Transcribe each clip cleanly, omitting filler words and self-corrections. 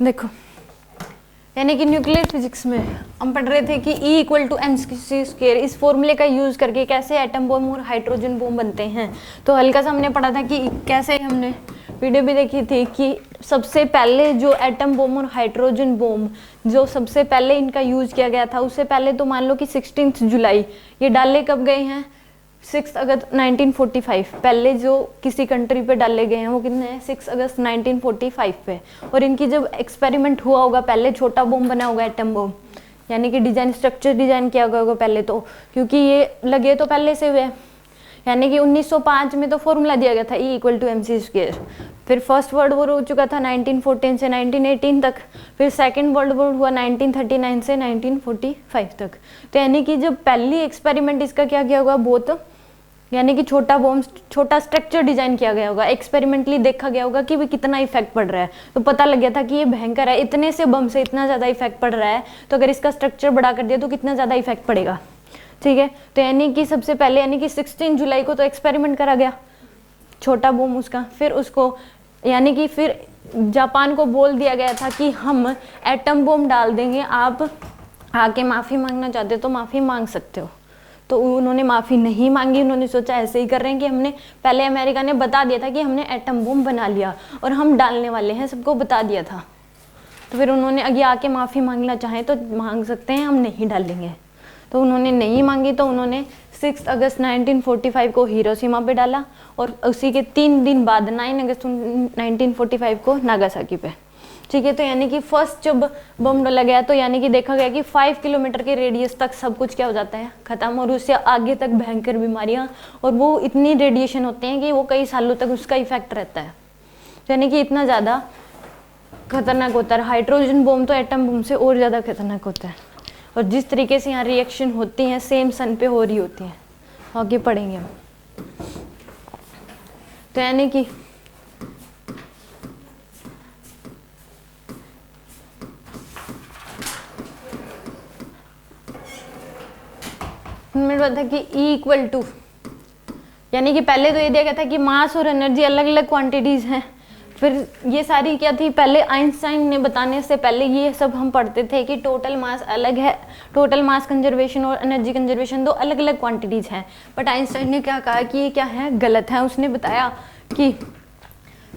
देखो, यानी कि न्यूक्लियर फिजिक्स में हम पढ़ रहे थे कि E इक्वल टू mc², इस फॉर्मूले का यूज करके कैसे एटम बम और हाइड्रोजन बम बनते हैं। तो हल्का सा हमने पढ़ा था कि कैसे, हमने वीडियो भी देखी थी कि सबसे पहले जो एटम बम और हाइड्रोजन बम जो सबसे पहले इनका यूज किया गया था, उससे पहले तो मान लो कि 16 जुलाई, ये डाले कब गए हैं, 6 अगस्त 1945। पहले जो किसी कंट्री पे डाले गए हैं वो कितने हैं, 6 अगस्त 1945 पे। और इनकी जब एक्सपेरिमेंट हुआ होगा, पहले छोटा बम बना होगा एटम बम, यानी कि डिजाइन स्ट्रक्चर डिजाइन किया गया होगा पहले तो, क्योंकि ये लगे तो पहले से हुए। यानी कि 1905 में तो फॉर्मूला दिया गया था E इक्वल टू mc²। फिर फर्स्ट वर्ल्ड वॉर हो चुका था 1914 से 1918 तक। फिर सेकेंड वर्ल्ड वॉर हुआ 1939 से 1945 तक। तो यानी कि जब पहली एक्सपेरिमेंट इसका क्या किया होगा, बहुत, यानी कि छोटा बॉम्ब, छोटा स्ट्रक्चर डिजाइन किया गया होगा, एक्सपेरिमेंटली देखा गया होगा कि भी कितना इफेक्ट पड़ रहा है। तो पता लग गया था कि ये भयंकर है, इतने से बम से इतना ज़्यादा इफेक्ट पड़ रहा है, तो अगर इसका स्ट्रक्चर बड़ा कर दिया तो कितना ज़्यादा इफेक्ट पड़ेगा। ठीक है, तो यानी कि सबसे पहले यानी कि 16 जुलाई को तो एक्सपेरिमेंट करा गया छोटा बम उसका। फिर उसको यानी कि फिर जापान को बोल दिया गया था कि हम एटम बम डाल देंगे, आप आके माफ़ी मांगना चाहते हो तो माफ़ी मांग सकते हो। तो उन्होंने माफ़ी नहीं मांगी, उन्होंने सोचा ऐसे ही कर रहे हैं कि हमने पहले, अमेरिका ने बता दिया था कि हमने एटम बम बना लिया और हम डालने वाले हैं, सबको बता दिया था। तो फिर उन्होंने आगे आके माफ़ी मांगना चाहें तो मांग सकते हैं, हम नहीं डालेंगे। तो उन्होंने नहीं मांगी, तो उन्होंने 6 अगस्त 1945 को हिरोशिमा पे डाला और उसी के 3 दिन बाद 9 अगस्त 1945 को नागासाकी पे। ठीक है, तो यानी कि फर्स्ट जब बम डाला गया तो यानी कि देखा गया कि 5 किलोमीटर के रेडियस तक सब कुछ क्या हो जाता है, खत्म, और उससे आगे तक भयंकर बीमारियां, और वो इतनी रेडिएशन होते हैं कि वो कई सालों तक उसका इफेक्ट रहता है। यानी कि इतना ज़्यादा खतरनाक होता है। हाइड्रोजन बम तो एटम बम से और ज़्यादा खतरनाक होता है। और जिस तरीके से यहाँ रिएक्शन होती हैं सेम सन पे हो रही होती हैं, आगे पढ़ेंगे हम। तो यानी कि मैंने बताया कि E इक्वल टू, यानी कि पहले तो ये दिया गया था कि मास और एनर्जी अलग अलग क्वांटिटीज हैं। फिर ये सारी क्या थी, पहले आइंस्टाइन ने बताने से पहले ये सब हम पढ़ते थे कि टोटल मास अलग है, टोटल मास कंजर्वेशन और एनर्जी कंजर्वेशन दो अलग अलग क्वांटिटीज हैं। बट आइंस्टाइन ने क्या कहा कि ये क्या है, गलत है। उसने बताया कि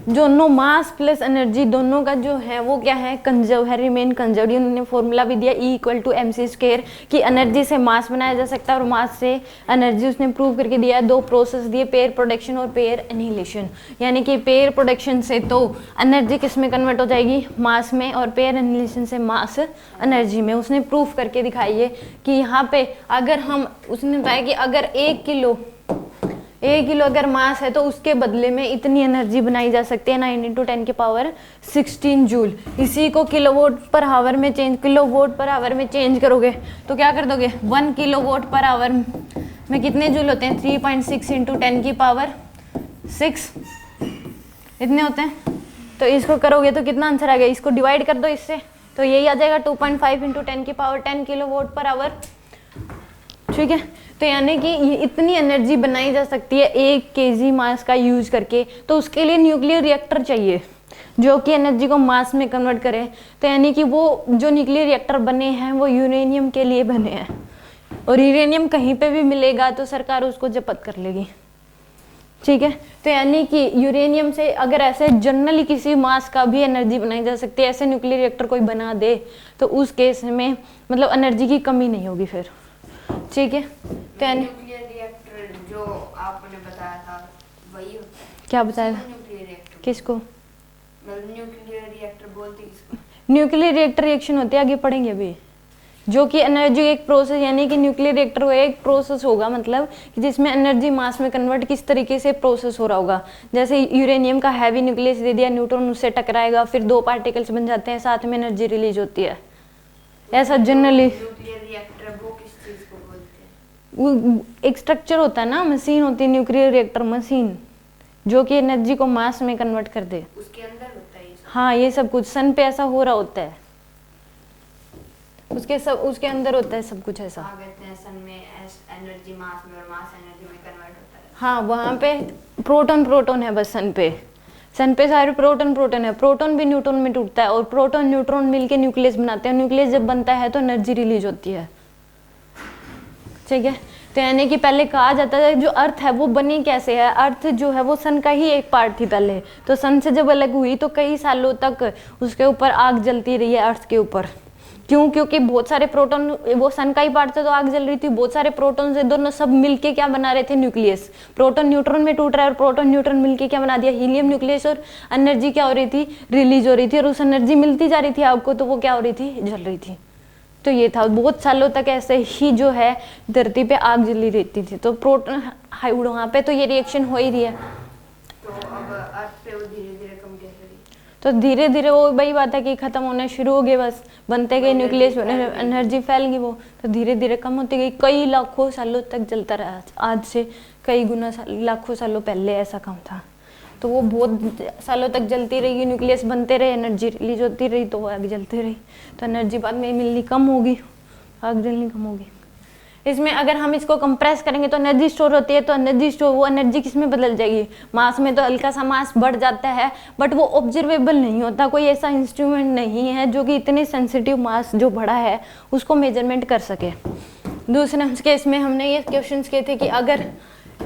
दोनों मास प्लस एनर्जी दोनों का जो है वो क्या है, कंजर्व है, रिमेन कंजर्व। उन्होंने फॉर्मूला भी दिया E इक्वल टू mc² कि एनर्जी से मास बनाया जा सकता है और मास से एनर्जी उसने प्रूव करके दिया है। 2 प्रोसेस दिए, पेयर प्रोडक्शन और पेयर एनिहिलेशन। यानी कि पेयर प्रोडक्शन से तो एनर्जी किस में कन्वर्ट हो जाएगी, मास में, और पेयर एनिहिलेशन से मास एनर्जी में। उसने प्रूफ करके दिखाइए कि यहाँ पे अगर हम, उसने बताया कि अगर 1 किलो अगर मास है तो उसके बदले में इतनी एनर्जी बनाई जा सकती है, 9 × 10⁻16 जूल। इसी को किलोवाट पर आवर में चेंज करोगे तो क्या कर दोगे, 1 किलोवाट पर आवर में कितने जूल होते हैं, 3.6 × 10⁻6 इतने होते हैं। तो इसको करोगे तो कितना आंसर आ गया, इसको डिवाइड कर दो इससे, तो यही आ जाएगा 2.5 × 10⁻10 किलोवाट पर आवर। ठीक है, तो यानी कि ये इतनी एनर्जी बनाई जा सकती है 1 kg मास का यूज करके। तो उसके लिए न्यूक्लियर रिएक्टर चाहिए जो कि एनर्जी को मास में कन्वर्ट करे। तो यानी कि वो जो न्यूक्लियर रिएक्टर बने हैं वो यूरेनियम के लिए बने हैं, और यूरेनियम कहीं पे भी मिलेगा तो सरकार उसको जब्त कर लेगी। ठीक है, तो यानी कि यूरेनियम से अगर ऐसे जनरली किसी मास का भी एनर्जी बनाई जा सकती है, ऐसे न्यूक्लियर रिएक्टर कोई बना दे तो उस केस में मतलब एनर्जी की कमी नहीं होगी फिर। ठीक है, तो न्यूक्लियर रिएक्टर जो आपने बताया था वही होता है? क्या बताया था, न्यूक्लियर रिएक्टर किसको, मतलब न्यूक्लियर रिएक्टर बोलते किसको? न्यूक्लियर रिएक्टर रिएक्शन होते हैं, आगे पढ़ेंगे अभी, जो कि एनर्जी एक प्रोसेस, यानी कि न्यूक्लियर रिएक्टर वो एक प्रोसेस होगा, मतलब कि जिसमें एनर्जी मास में कन्वर्ट किस तरीके से प्रोसेस हो रहा होगा। जैसे यूरेनियम का हैवी न्यूक्लियस दे दिया, न्यूट्रॉन उससे टकराएगा, फिर 2 पार्टिकल्स बन जाते हैं, साथ में एनर्जी रिलीज होती है। ऐसा जनरली न्यूक्लियर रिएक्टर वो किस चीज को बोलते हैं? वो एक स्ट्रक्चर होता है ना, मशीन होती है न्यूक्लियर रिएक्टर मशीन, जो कि एनर्जी को मास में कन्वर्ट कर दे। उसके अंदर होता है ये सब? हाँ, ये सब कुछ सन पे ऐसा हो रहा होता है, उसके अंदर होता है सब कुछ ऐसा। कहते हैं सन में एनर्जी मास में और मास एनर्जी में कन्वर्ट होता है। हाँ, वहाँ पे प्रोटॉन है बस सन पे, सन पे सारे प्रोटॉन प्रोटॉन है, प्रोटॉन भी न्यूट्रॉन में टूटता है और प्रोटॉन न्यूट्रॉन मिलके न्यूक्लियस बनाते हैं, न्यूक्लियस जब बनता है तो एनर्जी रिलीज होती है। ठीक है, तो यानी कि पहले कहा जाता है जो अर्थ है वो बनी कैसे है, अर्थ जो है वो सन का ही एक पार्ट थी पहले, तो सन से जब अलग हुई तो कई सालों तक उसके ऊपर आग जलती रही है अर्थ के ऊपर। क्यों? क्योंकि बहुत सारे प्रोटॉन, वो सन का ही पार्ट था तो आग जल रही थी, बहुत सारे प्रोटॉन से दोनों सब मिलके क्या बना रहे थे, न्यूक्लियस। प्रोटॉन न्यूट्रॉन में टूट रहा है और प्रोटॉन न्यूट्रॉन मिलके क्या बना दिया, हीलियम न्यूक्लियस, और एनर्जी क्या हो रही थी, रिलीज हो रही थी, और उस एनर्जी मिलती जा रही थी आग को, तो वो क्या हो रही थी, जल रही थी। तो ये था, बहुत सालों तक ऐसे ही जो है धरती पे आग जली रहती थी, तो प्रोटॉन वहाँ पे तो ये रिएक्शन हो ही रही है। तो अब अर्थ पे वो धीरे धीरे कम कैसे रही? तो धीरे धीरे वो वही बात है कि खत्म होना शुरू हो गए, बस बनते गए न्यूक्लियस, एनर्जी फैल गई, वो तो धीरे धीरे कम होती गई, कई लाखों सालों तक जलता रहा। आज से कई गुना लाखों सालों पहले ऐसा काम था, तो वो बहुत सालों तक जलती रही, न्यूक्लियस बनते रहे, एनर्जी रिलीज होती रही, तो वो आग जलती रही, तो एनर्जी बाद में मिलनी कम होगी, आग जलनी कम होगी। इसमें अगर हम इसको कंप्रेस करेंगे तो एनर्जी स्टोर होती है, तो एनर्जी स्टोर, वो एनर्जी किस में बदल जाएगी, मास में। तो हल्का सा मास बढ़ जाता है, बट वो ऑब्जर्वेबल नहीं होता, कोई ऐसा इंस्ट्रूमेंट नहीं है जो कि इतने सेंसिटिव मास जो बढ़ा है उसको मेजरमेंट कर सके। दूसरे केस में हमने ये क्वेश्चन किए थे कि अगर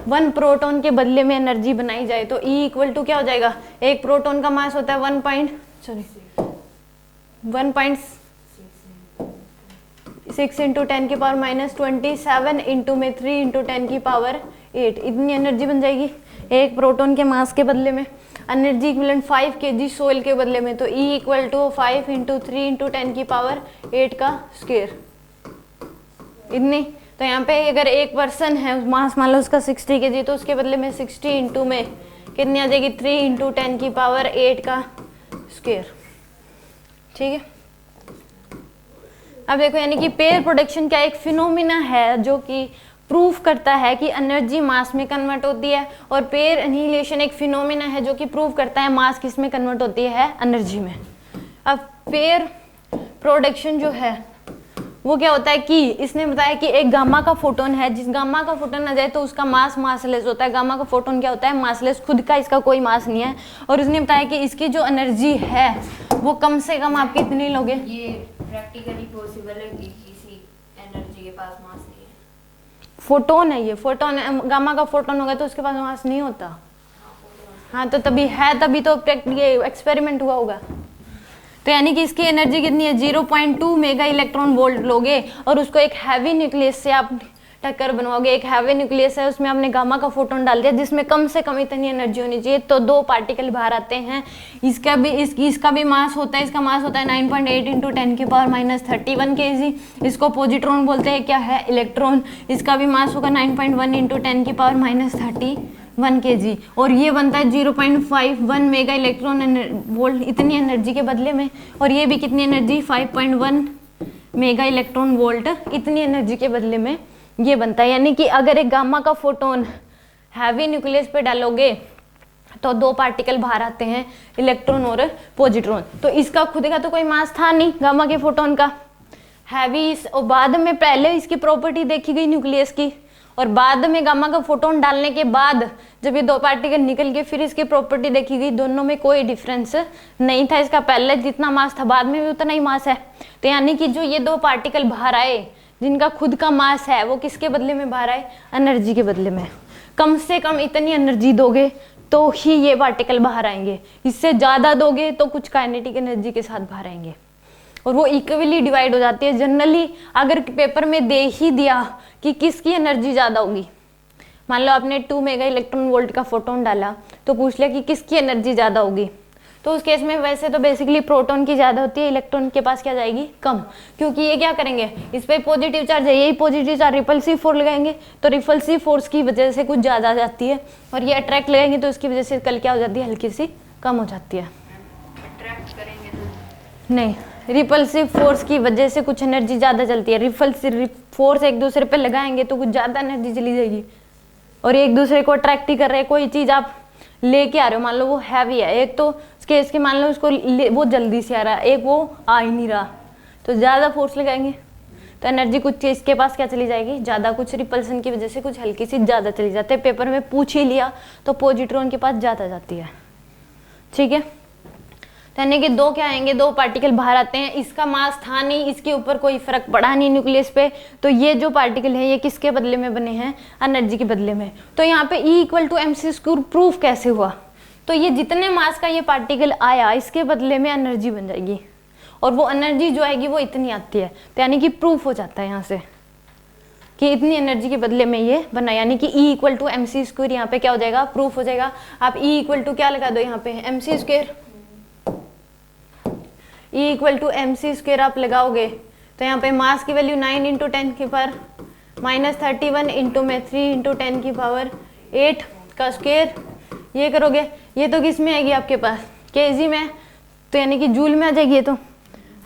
1 प्रोटॉन के बदले में एनर्जी बनाई जाए तो E इक्वल टू क्या हो जाएगा, एक प्रोटॉन का मास होता है 1.6 इंटू 10 की पावर -27 इंटू में 3 इंटू 10 की पावर 8, इतनी एनर्जी बन जाएगी एक प्रोटॉन के मास के बदले में। एनर्जी इक्विवेलेंट 5 kg सोइल के बदले में, तो E equal to 5 into 3 into 10 की पावर 8 का स्क्वायर, इतनी। तो यहाँ पे अगर एक पर्सन है, मास मान लो उसका 60 kg, तो उसके बदले में 60 इंटू में कितनी आ जाएगी, 3 इंटू 10 की पावर 8 का स्क्वायर। ठीक है, अब देखो यानी कि पेयर प्रोडक्शन क्या एक फिनोमिना है जो कि प्रूफ करता है कि एनर्जी मास में कन्वर्ट होती है, और पेयर एनिहिलेशन एक फिनोमिना है जो कि प्रूफ करता है मास किस में कन्वर्ट होती है, एनर्जी में। अब पेयर प्रोडक्शन जो है वो क्या होता है कि इसने बताया कि एक गामा का फोटोन है, जिस गामा का फोटोन आ जाए तो उसका मास मासलेस होता है। गामा का फोटोन क्या होता है, मासलेस, खुद का इसका कोई मास नहीं है, और उसने बताया कि इसकी जो एनर्जी है वो कम से कम आप कितनी लोगे। ये प्रैक्टिकली पॉसिबल है कि किसी एनर्जी के पास मास नहीं है। फोटोन है, ये फोटोन है, गामा का फोटोन होगा तो उसके पास मास नहीं होता। हाँ, तो तभी है, तभी तो ये एक्सपेरिमेंट हुआ होगा। तो यानी कि इसकी एनर्जी कितनी है, 0.2 मेगा इलेक्ट्रॉन वोल्ट लोगे, और उसको एक हैवी न्यूक्लियस से आप टक्कर बनवाओगे। एक हैवी न्यूक्लियस है, उसमें आपने गामा का फोटोन डाल दिया जिसमें कम से कम इतनी एनर्जी होनी चाहिए, तो 2 पार्टिकल बाहर आते हैं। इसका भी मास होता है, इसका मास होता है 9.8 इंटू 10 की पावर -31 kg। इसको पॉजिट्रॉन बोलते हैं, क्या है, इलेक्ट्रॉन। इसका भी मास होगा 9.1 इंटू 10 की पावर -31 kg, और ये बनता है 0.51 मेगा इलेक्ट्रॉन वोल्ट इतनी एनर्जी के बदले में, और ये भी कितनी एनर्जी, 5.1 मेगा इलेक्ट्रॉन वोल्ट इतनी एनर्जी के बदले में ये बनता है। यानी कि अगर एक गामा का फोटोन हैवी न्यूक्लियस पे डालोगे तो 2 पार्टिकल बाहर आते हैं, इलेक्ट्रॉन और पॉजिट्रॉन। तो इसका खुद का तो कोई मास था नहीं गामा के फोटोन का, हैवी, और बाद में पहले इसकी प्रॉपर्टी देखी गई न्यूक्लियस की, और बाद में गामा का फोटोन डालने के बाद जब ये 2 पार्टिकल निकल गए फिर इसकी प्रॉपर्टी देखी गई, दोनों में कोई डिफरेंस नहीं था। इसका पहले जितना मास था बाद में भी उतना ही मास है। तो यानी कि जो ये 2 पार्टिकल बाहर आए जिनका खुद का मास है, वो किसके बदले में बाहर आए, एनर्जी के बदले में। कम से कम इतनी एनर्जी दोगे तो ही ये पार्टिकल बाहर आएंगे, इससे ज़्यादा दोगे तो कुछ काइनेटिक एनर्जी के साथ बाहर आएंगे, और वो इक्वली डिवाइड हो जाती है। जनरली अगर पेपर में दे ही दिया कि किसकी एनर्जी ज़्यादा होगी, मान लो आपने 2 मेगा इलेक्ट्रॉन वोल्ट का फोटोन डाला, तो पूछ लिया कि किसकी एनर्जी ज़्यादा होगी, तो उस केस में वैसे तो बेसिकली प्रोटॉन की ज़्यादा होती है, इलेक्ट्रॉन के पास क्या जाएगी, कम, क्योंकि ये क्या करेंगे, इस पर पॉजिटिव चार्ज है, यही पॉजिटिव चार्ज रिपल्सिव फोर्स लगाएंगे, तो रिपल्सिव फोर्स की वजह से कुछ ज़्यादा आ जाती है, और ये अट्रैक्ट लगाएंगे तो उसकी वजह से कल क्या हो जाती है, हल्की सी कम हो जाती है। अट्रैक्ट करेंगे तो नहीं, रिपल्सिव फोर्स की वजह से कुछ एनर्जी ज़्यादा चलती है, रिपल्सिव फोर्स एक दूसरे पे लगाएंगे तो कुछ ज़्यादा एनर्जी चली जाएगी, और एक दूसरे को अट्रैक्ट ही कर रहे हैं। कोई चीज़ आप लेके आ रहे हो, मान लो वो हैवी है, एक तो इसके मान लो उसको वो जल्दी से आ रहा है, एक वो आ ही नहीं रहा, तो ज़्यादा फोर्स लगाएंगे तो एनर्जी कुछ इसके पास क्या चली जाएगी, ज़्यादा, कुछ रिपल्सन की वजह से कुछ हल्की सी ज़्यादा चली जाती है। पेपर में पूछ ही लिया तो पॉजिट्रॉन के पास ज़्यादा जाती है। ठीक है, तो यानी कि दो क्या आएंगे, दो पार्टिकल बाहर आते हैं, इसका मास था नहीं, इसके ऊपर कोई फर्क पड़ा नहीं न्यूक्लियस पे, तो ये जो पार्टिकल है ये किसके बदले में बने हैं, एनर्जी के बदले में। तो यहाँ पे E equal to M C square proof कैसे हुआ, तो ये जितने मास का ये पार्टिकल आया इसके बदले में एनर्जी बन जाएगी, और वो एनर्जी जो आएगी वो इतनी आती है, तो यानी कि प्रूफ हो जाता है यहाँ से कि इतनी एनर्जी के बदले में ये बना, यानी कि E equal to M C square यहाँ पे क्या हो जाएगा, प्रूफ हो जाएगा। आप E इक्वल टू क्या लगा दो यहाँ पे, M C square, E equal to M C square आप लगाओगे तो यहाँ पे मास की वैल्यू 9 इंटू 10 की पावर -31 इंटू में 3 इंटू 10 की पावर 8 का स्क्वायर, ये करोगे ये तो किस में आएगी आपके पास, केजी में, तो यानी कि जूल में आ जाएगी ये। तो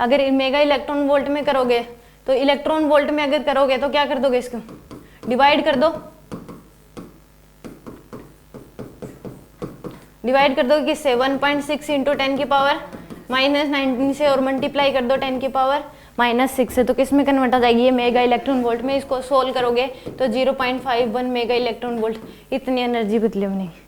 अगर मेगा इलेक्ट्रॉन वोल्ट में करोगे तो इलेक्ट्रॉन वोल्ट में अगर करोगे तो क्या कर दोगे, इसको डिवाइड कर दो, डिवाइड कर दो कि 7.6 इंटू 10 की पावर -19 से, और मल्टीप्लाई कर दो 10 की पावर -6 से, तो किस में कन्वर्ट आ जाएगी ये, मेगा इलेक्ट्रॉन वोल्ट में। इसको सोल्व करोगे तो 0.51 मेगा इलेक्ट्रॉन वोल्ट इतनी एनर्जी बदले बनेगी,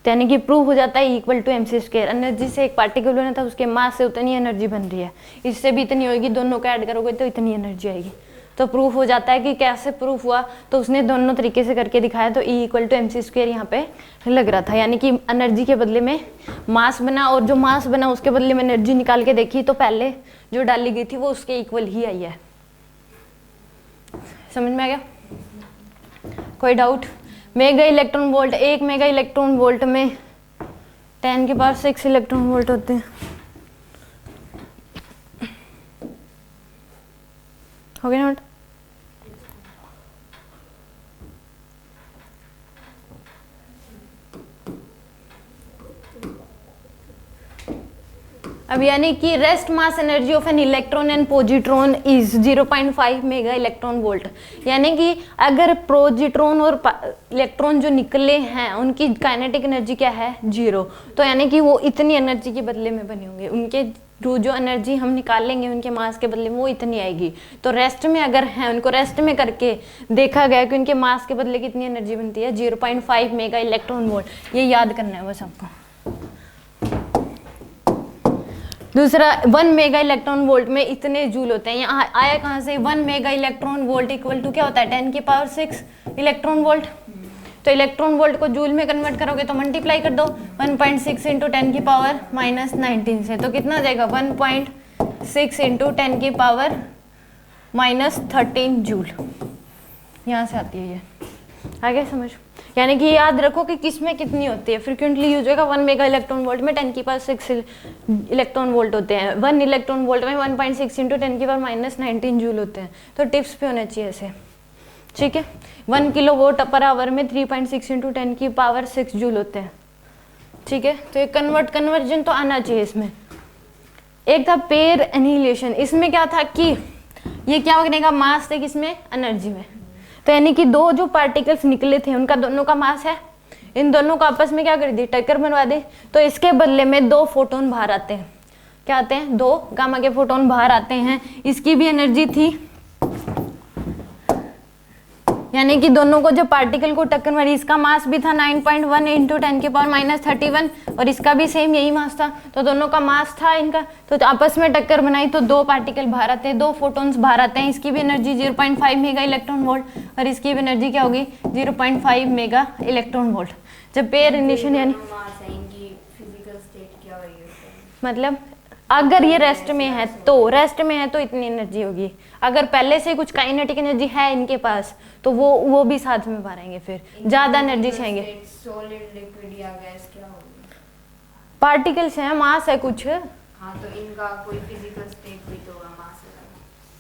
तो यानी कि प्रूव हो जाता है equal to M C square, energy से एक पार्टिकल बना था उसके मास से उतनी एनर्जी बन रही है, इससे भी इतनी होगी, दोनों को ऐड करोगे तो इतनी एनर्जी आएगी, तो प्रूफ हो जाता है। कि कैसे प्रूफ हुआ, तो उसने दोनों तरीके से करके दिखाया, तो E equal to M C square यहाँ पे लग रहा था, यानी कि एनर्जी के बदले में मास बना, और जो मास बना उसके बदले में एनर्जी निकाल के देखी तो पहले जो डाली गई थी वो उसके इक्वल ही आई है। समझ में आ गया, कोई doubt? Mega electron volt, 1 mega electron volt में 10 की पावर 6 इलेक्ट्रॉन वोल्ट होते हैं। हो गया नोट? अब यानी कि rest mass energy of an electron and positron is 0.5 mega electron volt, यानी कि अगर पॉजिट्रॉन और इलेक्ट्रॉन जो निकले हैं उनकी काइनेटिक एनर्जी क्या है, 0, तो यानी कि वो इतनी एनर्जी के बदले में बने होंगे, उनके जो एनर्जी हम निकाल लेंगे उनके मास के बदले में वो इतनी आएगी। तो रेस्ट में अगर है, उनको रेस्ट में करके देखा गया कि उनके मास के बदले कितनी एनर्जी बनती है, 0.5 मेगा इलेक्ट्रॉन वोल्ट, ये याद करना है बस आपको। दूसरा 1 मेगा इलेक्ट्रॉन वोल्ट में इतने जूल होते हैं, यहाँ आया कहाँ से, 1 mega electron volt equal to क्या होता है, 10 की पावर 6 इलेक्ट्रॉन वोल्ट, तो इलेक्ट्रॉन वोल्ट को जूल में कन्वर्ट करोगे तो मल्टीप्लाई कर दो 1.6 इंटू 10 की पावर -19 से, तो कितना आ जाएगा 1.6 इंटू 10 की पावर -13 जूल, यहाँ से आती है ये, आगे समझ। यानी कि याद रखो कि किस में कितनी होती है, फ्रिक्वेंटली यूज होगा 1 मेगा इलेक्ट्रॉन वोल्ट में 10 की पावर 6 इलेक्ट्रॉन वोल्ट होते हैं, 1 इलेक्ट्रॉन वोल्ट में 1.6 इंटू 10 की पावर -19 जूल होते हैं, तो टिप्स पे होने चाहिए ऐसे, ठीक है। 1 किलो वोट पर आवर में 3.6 इंटू 10 की पावर 6 जूल होते हैं, ठीक है। तो ये कन्वर्जन तो आना चाहिए इसमें। एक था पेयर एनिहिलेशन, इसमें क्या था कि ये क्या बनेगा, मास थे किसमें, एनर्जी में, तो यानी कि दो जो पार्टिकल्स निकले थे उनका दोनों का मास है, इन दोनों को आपस में क्या कर दी, टक्कर बनवा दे, तो इसके बदले में 2 फोटोन बाहर आते हैं, क्या आते हैं, 2 गामा के फोटोन बाहर आते हैं, इसकी भी एनर्जी थी, यानी कि दोनों को जो पार्टिकल को टक्कर मारी, इसका मास भी था 9.1 इंटू 10 की पावर -31, और इसका भी सेम यही मास था, तो दोनों का मास था इनका, तो आपस में टक्कर बनाई तो 2 पार्टिकल बाहर आते हैं, 2 फोटोन्स बाहर आते हैं, इसकी भी एनर्जी 0.5 मेगा इलेक्ट्रॉन वोल्ट, और इसकी भी एनर्जी क्या होगी 0.5 मेगा इलेक्ट्रॉन वोल्ट। जब पेयर एनिहिलेशन यानी मतलब अगर ये रेस्ट में है तो इतनी एनर्जी होगी, अगर पहले से कुछ काइनेटिक एनर्जी है इनके पास तो वो भी साथ में बाहर आएंगे, फिर ज्यादा एनर्जी चाहिए। सॉलिड, लिक्विड या गैस क्या होगी, पार्टिकल्स हैं, मास है कुछ, हाँ, तो इनका कोई फिजिकल स्टेट भी तो होगा, मास है,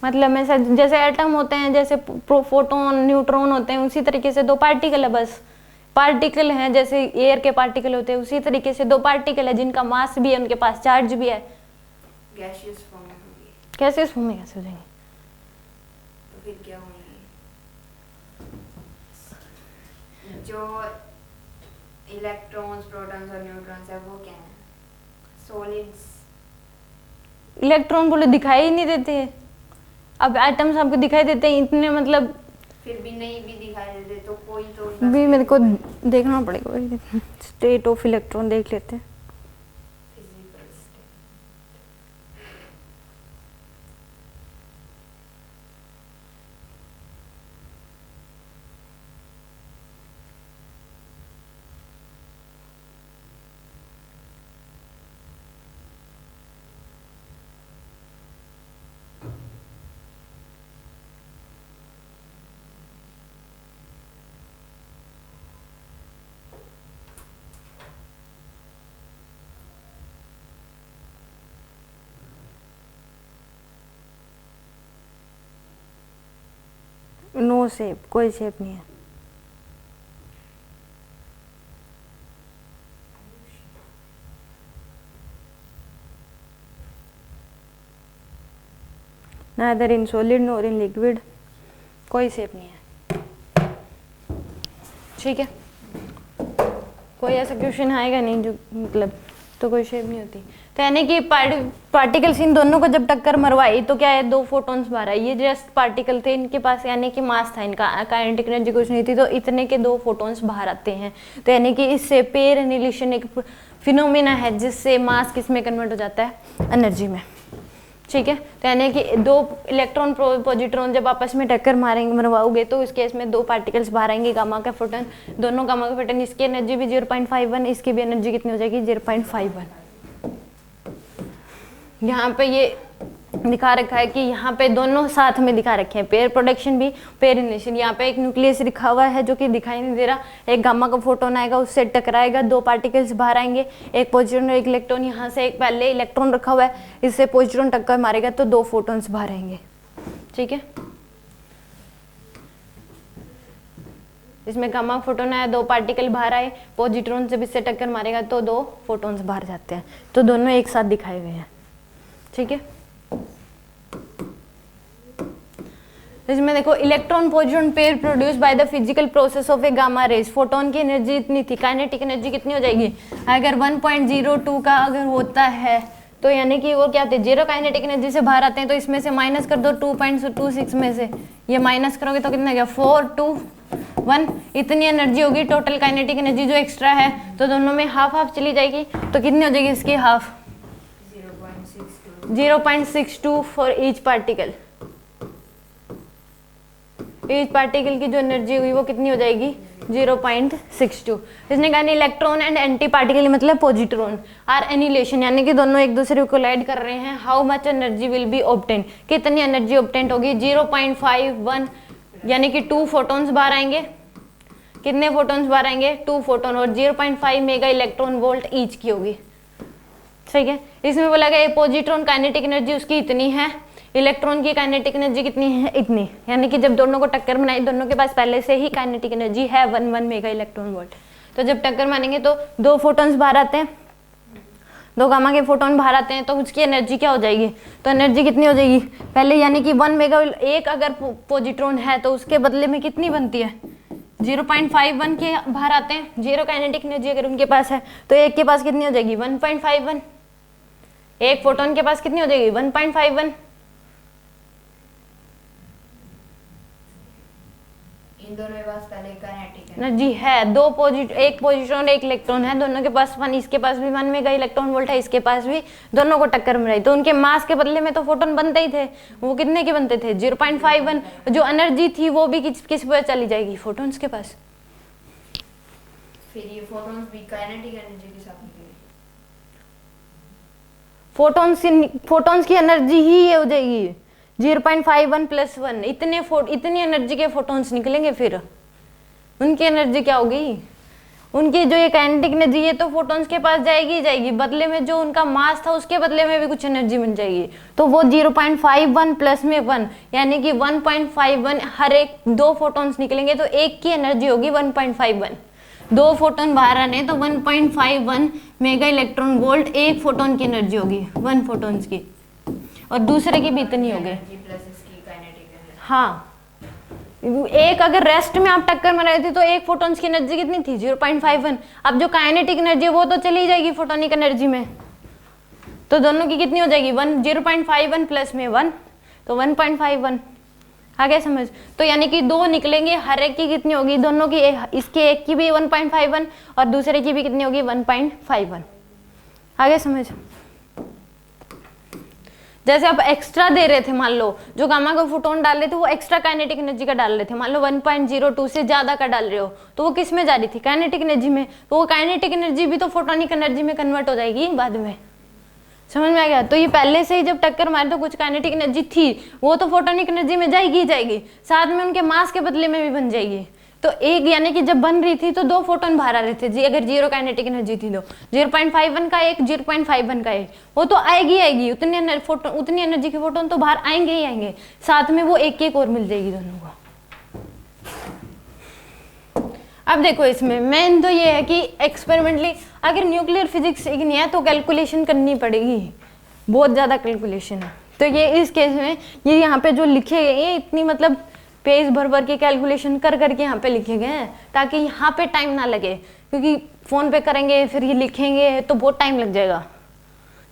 मतलब में जैसे एटम होते हैं, जैसे प्रोटॉन न्यूट्रॉन होते हैं, उसी तरीके से 2 पार्टिकल है, बस पार्टिकल हैं, जैसे एयर के पार्टिकल होते हैं उसी तरीके से 2 पार्टिकल है जिनका मास भी है, उनके पास चार्ज भी है, गैसियस फॉर्म में होगी, गैसियस फॉर्म में कैसे हो जाएंगे, तो फिर क्या होंगे, जो इलेक्ट्रॉन्स, प्रोटॉन्स और न्यूट्रॉन्स है वो क्या है, सॉलिड्स। इलेक्ट्रॉन बोले दिखाई ही नहीं देते हैं, अब एटम्स आपको दिखाई देते हैं इतने, मतलब फिर भी नहीं भी दिखाई देते तो कोई तो भी मेरे को देखना पड़ेगा, स्टेट ऑफ इलेक्ट्रॉन देख लेते हैं। नो शेप, कोई शेप नहीं है। neither in solid nor in liquid, कोई शेप नहीं है। ठीक है, कोई ऐसा क्वेश्चन आएगा नहीं जो मतलब तो कोई शेप नहीं होती। तो यानी कि पार्टिकल्स इन दोनों को जब टक्कर मरवाई तो क्या है, 2 फोटॉन्स बाहर आई। ये जस्ट पार्टिकल थे, इनके पास यानी कि मास था, इनका काइनेटिक एनर्जी कुछ नहीं थी, तो इतने के 2 फोटॉन्स बाहर आते हैं। तो यानी कि इससे पेयर एनिहिलेशन एक फिनोमेना है जिससे मास किस में कन्वर्ट हो जाता है, एनर्जी में। ठीक है, तो यानी कि 2 इलेक्ट्रॉन पॉजिट्रॉन जब आपस में टक्कर मारेंगे मरवाओगे तो इस केस में 2 पार्टिकल्स बाहर आएंगे, गामा का फोटोन, दोनों गामा का फोटोन, इसकी एनर्जी भी 0.51, इसकी भी एनर्जी कितनी हो जाएगी, 0.51। यहाँ पे ये दिखा रखा है कि यहाँ पे दोनों साथ में दिखा रखे हैं, पेयर प्रोडक्शन भी पेयर इनिशिएशन। यहाँ पे एक न्यूक्लियस लिखा हुआ है जो कि दिखाई नहीं दे रहा, एक गामा का फोटोन आएगा, उससे टकराएगा, 2 पार्टिकल्स बाहर आएंगे, एक पॉजिट्रॉन और एक इलेक्ट्रॉन। यहाँ से एक पहले इलेक्ट्रॉन रखा हुआ है, इससे पॉजिट्रॉन टक्कर मारेगा तो 2 फोटोन्स बाहर आएंगे। ठीक है, इसमें गामा फोटोन आया, 2 पार्टिकल बाहर आए, पॉजिट्रॉन जब इससे टक्कर मारेगा तो 2 फोटोन्स बाहर जाते हैं। तो दोनों एक साथ दिखाए हुए हैं। ठीक है, इसमें देखो electron positron pair produce by the physical process of A gamma rays. Photon की एनर्जी इतनी थी, काइनेटिक एनर्जी कितनी हो जाएगी, अगर 1.02 का अगर होता है तो यानी कि वो क्या होते हैं, 0 काइनेटिक एनर्जी से बाहर आते हैं, तो इसमें से माइनस कर दो 2.26 में से, ये माइनस करोगे तो कितना गया 421, इतनी एनर्जी होगी टोटल काइनेटिक एनर्जी जो एक्स्ट्रा है। तो दोनों में हाफ हाफ चली जाएगी, तो कितनी हो जाएगी इसकी half, 0.62 for each particle. Each particle की जो एनर्जी हुई वो कितनी हो जाएगी, 0.62। इसने कहा इलेक्ट्रॉन एंड एंटी पार्टिकल मतलब पॉजिट्रॉन आर एनिहिलेशन, यानी कि दोनों एक दूसरे को कोलाइड कर रहे हैं। How much energy will be obtain, कितनी एनर्जी ऑब्टेन होगी, 0.51, यानी कि 2 फोटॉन्स बाहर आएंगे। कितने फोटॉन्स बाहर आएंगे, 2 फोटॉन, और 0.5 मेगा इलेक्ट्रॉन वोल्ट ईच की होगी। ठीक है, इसमें बोला गया पॉजिट्रॉन काइनेटिक एनर्जी उसकी इतनी है, इलेक्ट्रॉन की काइनेटिक एनर्जी कितनी है, इतनी, यानी कि जब दोनों को टक्कर बनाई, दोनों के पास पहले से ही काइनेटिक एनर्जी है 1 मेगा इलेक्ट्रॉन वोल्ट। तो जब टक्कर मारेंगे तो 2 फोटॉन्स बाहर आते हैं, 2 गामा के फोटोन बाहर आते हैं, तो उसकी एनर्जी क्या हो जाएगी, तो एनर्जी कितनी हो जाएगी पहले, यानी कि 1 मेगा, एक अगर पॉजिट्रॉन है तो उसके बदले में कितनी बनती है, 0.51 के बाहर आते हैं। 0 काइनेटिक एनर्जी अगर उनके पास है तो एक के पास कितनी हो जाएगी, 1.51, एक फोटोन के पास कितनी हो जाएगी, 1.51। इन दोनों के पास पहले काइनेटिक एनर्जी है, एक पॉजिट्रॉन एक इलेक्ट्रॉन है, दोनों के पास 1, इसके पास भी 1 मेगा इलेक्ट्रॉन वोल्ट है, इसके पास भी, दोनों को टक्कर मिलाई, तो उनके मास के बदले में तो फोटोन बनते ही थे। वो कितने के बनते थे, 0.51। जो एनर्जी थी वो भी किस पर चली जाएगी, फोटोन्स के पास। फिर ये फोटॉन्स भी काइनेटिक एनर्जी के साथ निकले, फोटोन्स की एनर्जी ही ये हो जाएगी 0.51 + 1, इतनी एनर्जी के फोटॉन्स निकलेंगे। फिर उनकी एनर्जी क्या होगी, उनकी जो ये काइनेटिक एनर्जी है तो फोटॉन्स के पास जाएगी ही जाएगी, बदले में जो उनका मास था उसके बदले में भी कुछ एनर्जी मिल जाएगी। तो वो 0.51 प्लस में 1, यानी कि 1.51, हर एक 2 फोटॉन्स निकलेंगे तो एक की एनर्जी होगी 1.51। 2 फोटोन बाहर आने तो 1.51 मेगा इलेक्ट्रॉन वोल्ट एक फोटोन की एनर्जी होगी, 1 फोटोन्स की, और दूसरे की भी इतनी होगी। हाँ, एक अगर रेस्ट में आप टक्कर में रहे थे तो एक फोटॉन्स की एनर्जी कितनी थी, 0.51। अब जो काइनेटिक एनर्जी है वो तो चली जाएगी फोटोनिक एनर्जी में, तो दोनों की कितनी हो जाएगी, 0.51 प्लस में 1, तो 1.51। आगे समझ, तो यानी कि 2 निकलेंगे, हर एक की कितनी होगी, दोनों की, इसके एक की भी 1.51 और दूसरे की भी कितनी होगी, 1.51। आगे समझ, जैसे आप एक्स्ट्रा दे रहे थे, मान लो जो गामा का फोटोन डाल रहे थे वो एक्स्ट्रा काइनेटिक एनर्जी का डाल रहे थे, मान लो 1.02 से ज्यादा का डाल रहे हो, तो वो किस में जा रही थी, काइनेटिक एनर्जी में, तो वो काइनेटिक एनर्जी भी तो फोटोनिक एनर्जी में कन्वर्ट हो जाएगी बाद में। समझ में आ गया, तो ये पहले से ही जब टक्कर मारे तो कुछ काइनेटिक एनर्जी थी, वो तो फोटोनिक एनर्जी में जाएगी ही जाएगी, साथ में उनके मास के बदले में भी बन जाएगी। तो एक, यानी कि जब बन रही थी तो 2 फोटोन बाहर आ रहे थे जी, अगर 0 काइनेटिक एनर्जी थी तो 0.51 का एक, 0.51 का एक, वो तो आएगी आएगी, उतनी एनर्जी के फोटोन तो बाहर आएंगे ही आएंगे, साथ में वो एक और मिल जाएगी दोनों को। अब देखो इसमें मेन तो ये है कि एक्सपेरिमेंटली अगर न्यूक्लियर फिजिक्स एक नहीं है तो कैलकुलेशन करनी पड़ेगी, बहुत ज़्यादा कैलकुलेशन है। तो ये इस केस में ये यहाँ पे जो लिखे गए हैं इतनी मतलब पेज भर भर के कैलकुलेशन कर करके यहाँ पे लिखे गए हैं ताकि यहाँ पे टाइम ना लगे, क्योंकि फ़ोन पे करेंगे फिर ये लिखेंगे तो बहुत टाइम लग जाएगा।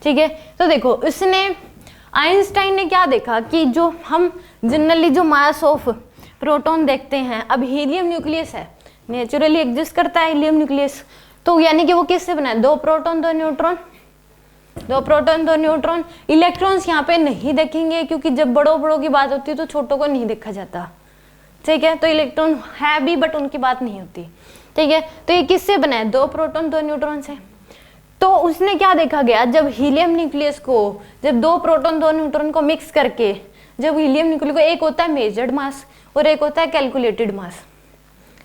ठीक है, तो देखो इसने आइंस्टाइन ने क्या देखा कि जो हम जनरली जो मास ऑफ प्रोटॉन देखते हैं, अब हीलियम न्यूक्लियस है, नेचुरली एग्जिस्ट करता है हीलियम न्यूक्लियस, तो यानी कि वो किससे बना है, 2 proton 2 neutron, 2 proton 2 neutron. Electrons यहाँ पे नहीं देखेंगे क्योंकि जब बड़ों बड़ों की बात होती है तो छोटों को नहीं देखा जाता। ठीक है, तो इलेक्ट्रॉन है भी बट उनकी बात नहीं होती। ठीक है, तो ये किससे बना है, 2 प्रोटॉन 2 न्यूट्रॉन से। तो उसने क्या देखा गया, जब हीलियम न्यूक्लियस को, जब 2 प्रोटॉन 2 न्यूट्रॉन को मिक्स करके, जब हीलियम न्यूक्लियस को, एक होता है मेजर्ड मास और एक होता है कैलकुलेटेड मास,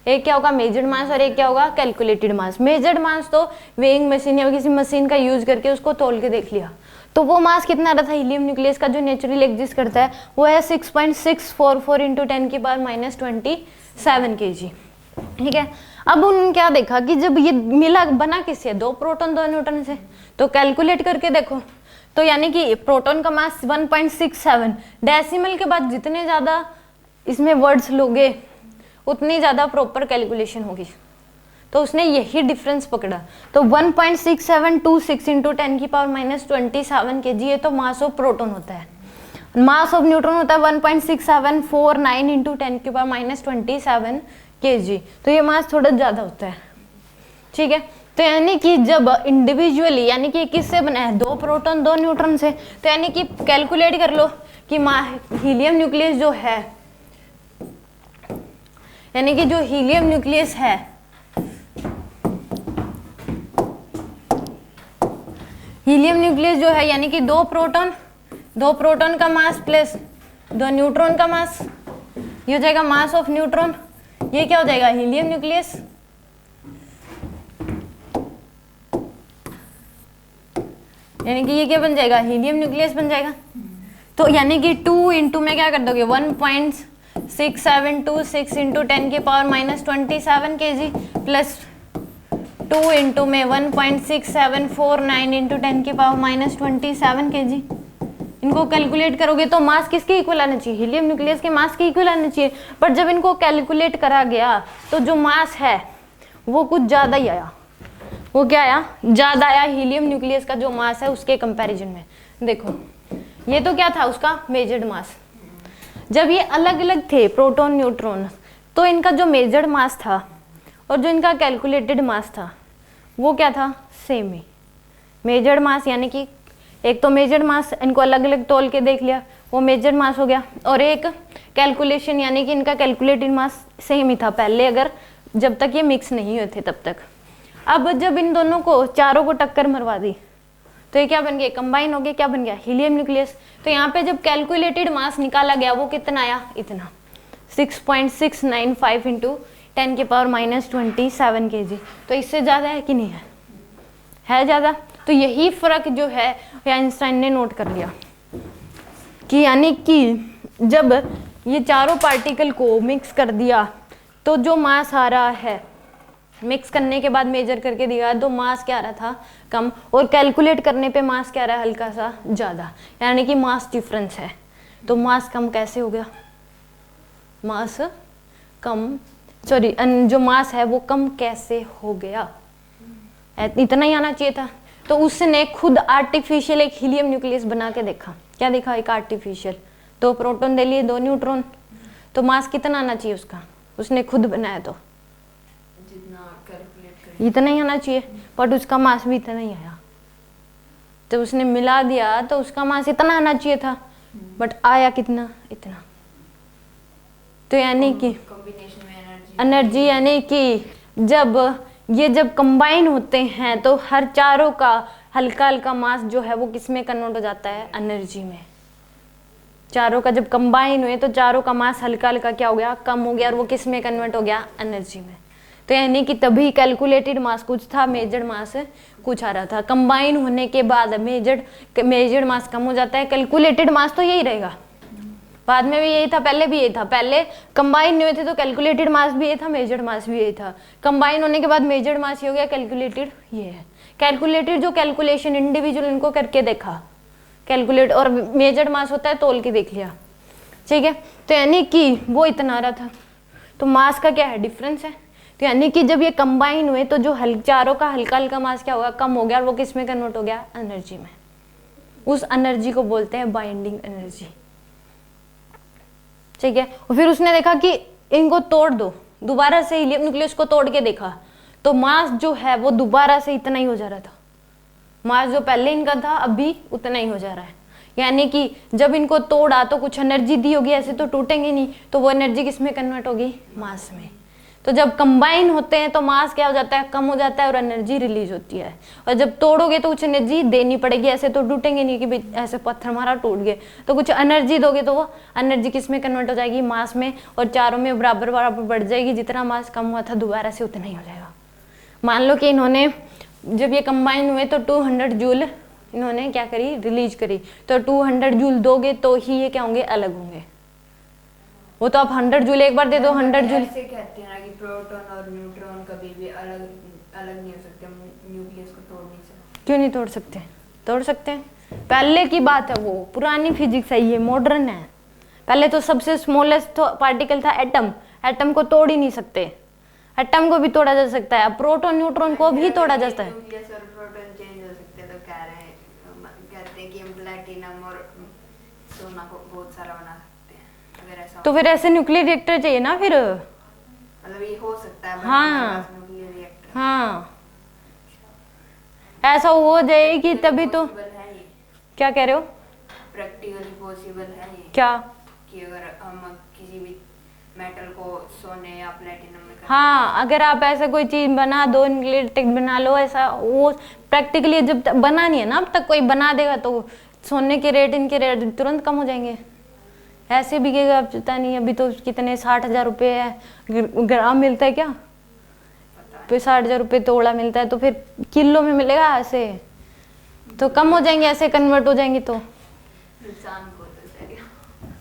एक क्या होगा मेजर्ड मास और एक क्या होगा कैलकुलेटेड मास। मेजर्ड मास तो वेइंग मशीन या किसी मशीन का यूज करके उसको तोल के देख लिया, तो वो मास कितना रहा था हीलियम न्यूक्लियस का जो नेचुरली एग्जिस्ट करता है, वो है 6.644 × 10⁻27 kg। ठीक है, अब उन्होंने क्या देखा कि जब ये मिला, बना किससे, 2 प्रोटॉन 2 न्यूट्रॉन से, तो कैलकुलेट करके देखो, तो यानी कि प्रोटॉन का मास 1.67, डेसिमल के बाद जितने ज़्यादा इसमें वर्ड्स लोगे उतनी ज़्यादा प्रॉपर कैलकुलेशन होगी। तो उसने यही डिफरेंस पकड़ा, तो 1.6726 × 10⁻27 kg, ये तो मास ऑफ प्रोटॉन होता है। मास ऑफ न्यूट्रॉन होता है 1.6749 × 10⁻27 kg, तो ये मास थोड़ा ज़्यादा होता है। ठीक है, तो यानी कि जब इंडिविजुअली, यानी कि किससे बना है, 2 प्रोटॉन 2 न्यूट्रॉन से, तो यानी कि कैलकुलेट कर लो कि हीलियम न्यूक्लियस जो है, यानी कि जो हीलियम न्यूक्लियस है, हीलियम न्यूक्लियस जो है यानी कि 2 प्रोटॉन का मास प्लस 2 न्यूट्रॉन का मास, ये हो जाएगा मास ऑफ न्यूट्रॉन, ये क्या हो जाएगा हीलियम न्यूक्लियस। यानी कि ये क्या बन जाएगा, हीलियम न्यूक्लियस बन जाएगा। तो यानी कि 2 इंटू में क्या कर दोगे, 1.6726 × 10⁻27 kg प्लस 2 इंटू में 1.6749 × 10⁻27 kg। इनको कैलकुलेट करोगे तो मास किसके इक्वल आना चाहिए, हीलियम न्यूक्लियस के मास के इक्वल आना चाहिए, पर जब इनको कैलकुलेट करा गया तो जो मास है वो कुछ ज़्यादा ही आया। वो क्या आया, ज़्यादा आया हीलियम न्यूक्लियस का जो मास है उसके कंपैरिजन में। देखो ये तो क्या था उसका मेजर्ड मास, जब ये अलग अलग थे प्रोटॉन न्यूट्रॉन, तो इनका जो मेजर्ड मास था और जो इनका कैलकुलेटेड मास था वो क्या था, सेम ही। मेजर्ड मास यानी कि एक तो मेजर्ड मास, इनको अलग अलग तौल के देख लिया, वो मेजर्ड मास हो गया, और एक कैलकुलेशन यानी कि इनका कैलकुलेटेड मास सेम ही था पहले, अगर जब तक ये मिक्स नहीं हुए थे तब तक। अब जब इन दोनों को, चारों को टक्कर मरवा दी तो ये क्या बन गया, कंबाइन हो गया, क्या बन गया हीलियम न्यूक्लियस। तो यहाँ पे जब कैलकुलेटेड मास निकाला गया वो कितना आया, इतना 6.695 × 10⁻27 kg। तो इससे ज़्यादा है कि नहीं है ज़्यादा। तो यही फ़र्क जो है आइंस्टाइन ने नोट कर लिया कि यानी कि जब ये चारों पार्टिकल को मिक्स कर दिया तो जो मास आ रहा है, मिक्स करने के बाद मेजर करके दिया तो मास क्या आ रहा था, कम, और कैलकुलेट करने पे मास क्या आ रहा है, हल्का सा ज़्यादा, यानी कि मास डिफरेंस है। तो मास कम कैसे हो गया, मास कम, सॉरी जो मास है वो कम कैसे हो गया, इतना ही आना चाहिए था। तो उसने खुद आर्टिफिशियल एक हीलियम न्यूक्लियस बना के देखा, क्या देखा, एक आर्टिफिशियल, 2 प्रोटॉन दे लिए 2 न्यूट्रॉन, तो मास कितना आना चाहिए उसका, उसने खुद बनाया तो इतना ही आना चाहिए, बट उसका मास भी इतना ही आया। तो उसने मिला दिया तो उसका मास इतना आना चाहिए था, बट आया कितना, इतना। तो यानी कि एनर्जी, यानी कि जब कंबाइन होते हैं तो हर चारों का हल्का हल्का मास जो है वो किस में कन्वर्ट हो जाता है, एनर्जी में। चारों का जब कंबाइन हुए तो चारों का मास हल्का हल्का क्या हो गया, कम हो गया, और वो किस में कन्वर्ट हो गया, एनर्जी में। तो यानी कि तभी कैलकुलेटेड मास कुछ था, मेजर्ड मास कुछ आ रहा था। कंबाइन होने के बाद मेजर्ड मास कम हो जाता है, कैलकुलेटेड मास तो यही रहेगा, बाद में भी यही था, पहले भी यही था। पहले कंबाइन नहीं हुए थे तो कैलकुलेटेड मास भी ये था, मेजर्ड मास भी यही था। कंबाइन होने के बाद मेजर्ड मास ये हो गया, कैलकुलेटेड ये है। कैलकुलेटेड जो कैलकुलेशन इंडिविजुअल इनको करके देखा कैलकुलेट, और मेजर्ड मास होता है तोल के देख लिया, ठीक है। तो यानी कि वो इतना आ रहा था, तो मास का क्या है, डिफरेंस है। तो यानी कि जब ये कंबाइन हुए तो जो चारों का हल्का हल्का मास क्या होगा, कम हो गया, और वो किस में कन्वर्ट हो गया, एनर्जी में। उस एनर्जी को बोलते हैं बाइंडिंग एनर्जी, ठीक है। और फिर उसने देखा कि इनको तोड़ दो, दोबारा से हीलियम न्यूक्लियस को तोड़ के देखा तो मास जो है वो दोबारा से इतना ही हो जा रहा था। मास जो पहले इनका था अभी उतना ही हो जा रहा है। यानी कि जब इनको तोड़ा तो कुछ एनर्जी दी होगी, ऐसे तो टूटेंगे नहीं, तो वो एनर्जी किस में कन्वर्ट होगी, मास में। तो जब कंबाइन होते हैं तो मास क्या हो जाता है, कम हो जाता है और एनर्जी रिलीज होती है। और जब तोड़ोगे तो कुछ एनर्जी देनी पड़ेगी, ऐसे तो टूटेंगे नहीं कि भाई ऐसे पत्थर हमारा टूट गए, तो कुछ एनर्जी दोगे तो वो एनर्जी किस में कन्वर्ट हो जाएगी, मास में। और चारों में बराबर बराबर बढ़ जाएगी, जितना मास कम हुआ था दोबारा से उतना ही हो जाएगा। मान लो कि इन्होंने जब ये कंबाइन हुए तो 200 जूल इन्होंने क्या करी, रिलीज करी, तो 200 जूल दोगे तो ही ये क्या होंगे, अलग होंगे। वो तो आप 100 जूल एक बार दे दो, 100 जूल। ऐसे कहते हैं ना कि प्रोटॉन और न्यूट्रॉन कभी भी अलग अलग नहीं हो सकते, न्यूक्लियस को तोड़ नहीं सकते। क्यों नहीं तोड़ सकते, तोड़ सकते हैं। पहले की बात है, वो पुरानी फिजिक्स है, ये मॉडर्न है। पहले तो सबसे स्मॉलेस्ट पार्टिकल था एटम, एटम को तोड़ ही नहीं सकते, एटम को भी तोड़ा जा सकता है, प्रोटॉन न्यूट्रॉन को भी तोड़ा जा सकता है। न्यूक्लियस और प्रोटॉन चेंज हो सकते हैं, तो कह रहे हैं, कहते हैं कि हम प्लैटिनम और सोना को बहुत सारा बना सकते हैं अगर ऐसा तो फिर ऐसे न्यूक्लियर रिएक्टर चाहिए ना फिर। मतलब ये हो सकता है, हाँ न्यूक्लियर रिएक्टर। हाँ, ऐसा हो जाए कि तभी तो। है ये क्या कह रहे हो, प्रैक्टिकली पॉसिबल है ये क्या, कि अगर हम किसी भी मेटल को सोने या प्लैटिनम में हाँ अगर आप ऐसा कोई चीज बना दो, न्यूक्लियर बना लो, ऐसा वो प्रैक्टिकली जब तक बना नहीं है ना, अब तक कोई बना देगा तो सोने के रेट, इनके रेट तुरंत कम हो जाएंगे। ऐसे बिकेगा, अब पता नहीं अभी तो कितने 60,000 रुपये है ग्राम मिलता है क्या, फिर 60,000 रुपये तोड़ा मिलता है, तो फिर किलो में मिलेगा, ऐसे तो कम हो जाएंगे, ऐसे कन्वर्ट हो जाएंगे तो इंसान को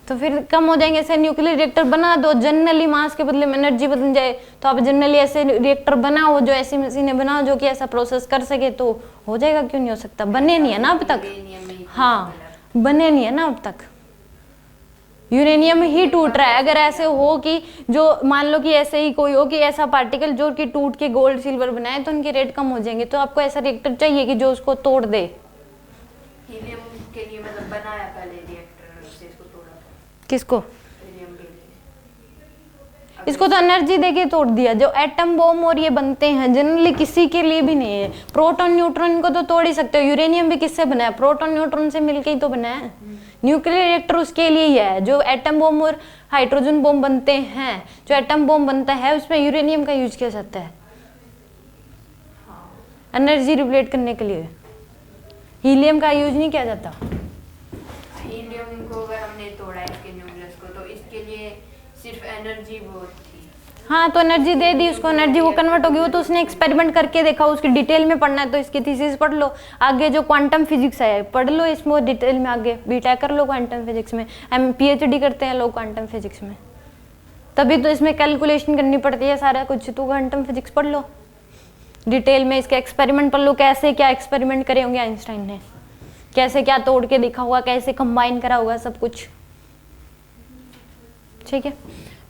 तो फिर कम हो जाएंगे। ऐसे न्यूक्लियर रिएक्टर बना दो, जनरली मास के बदले में एनर्जी बदल जाए, तो आप जनरली ऐसे रिएक्टर बनाओ, जो ऐसी मशीनें बनाओ जो कि ऐसा प्रोसेस कर सके, तो हो जाएगा। क्यों नहीं हो सकता, बने नहीं है ना अब तक। हाँ बने नहीं है ना अब तक, यूरेनियम ही टूट रहा है। अगर ऐसे हो कि जो मान लो कि ऐसे ही कोई हो कि ऐसा पार्टिकल जो कि टूट के गोल्ड सिल्वर बनाए, तो उनके रेट कम हो जाएंगे। तो आपको ऐसा रिएक्टर चाहिए कि जो उसको तोड़ दे। हीलियम के लिए मतलब बनाया पहले रिएक्टर से, इसको तोड़ा था। किसको, हीलियम के लिए इसको तो एनर्जी देके तोड़ दिया। जो एटम बॉम्ब और ये बनते हैं जनरली किसी के लिए भी नहीं है। प्रोटॉन न्यूट्रॉन को तो तोड़ ही सकते हो, यूरेनियम भी किससे बना है, प्रोटॉन न्यूट्रॉन से मिलके ही तो बना है। न्यूक्लियर रिएक्टर उसके लिए ही है। जो एटम बॉम्ब और हाइड्रोजन बॉम्ब बनते हैं, जो एटम बॉम्ब बनता है उसमें यूरेनियम का यूज किया जाता है एनर्जी रिप्लेट करने के लिए, हीलियम का यूज नहीं किया जाता। हीलियम को अगर हमने तोड़ा इसके न्यूक्लियस को, तो इसके लिए सिर्फ एनर्जी बहुत थी। हाँ तो एनर्जी दे दी उसको, एनर्जी वो कन्वर्ट होगी। वो तो उसने एक्सपेरिमेंट करके देखा, उसकी डिटेल में पढ़ना है तो इसकी थीसिस पढ़ लो। आगे जो क्वांटम फिजिक्स है पढ़ लो, इसमें डिटेल में आगे बीटेक कर लो क्वांटम फिजिक्स में। हम PhD करते हैं लोग क्वांटम फिजिक्स में, तभी तो इसमें कैलकुलेशन करनी पड़ती है सारा कुछ। तो क्वांटम फिजिक्स पढ़ लो डिटेल में, इसके एक्सपेरिमेंट पढ़ लो, कैसे क्या एक्सपेरिमेंट करे होंगे आइंस्टाइन ने, कैसे क्या तोड़ के दिखा होगा, कैसे कंबाइन करा होगा, सब कुछ। ठीक है,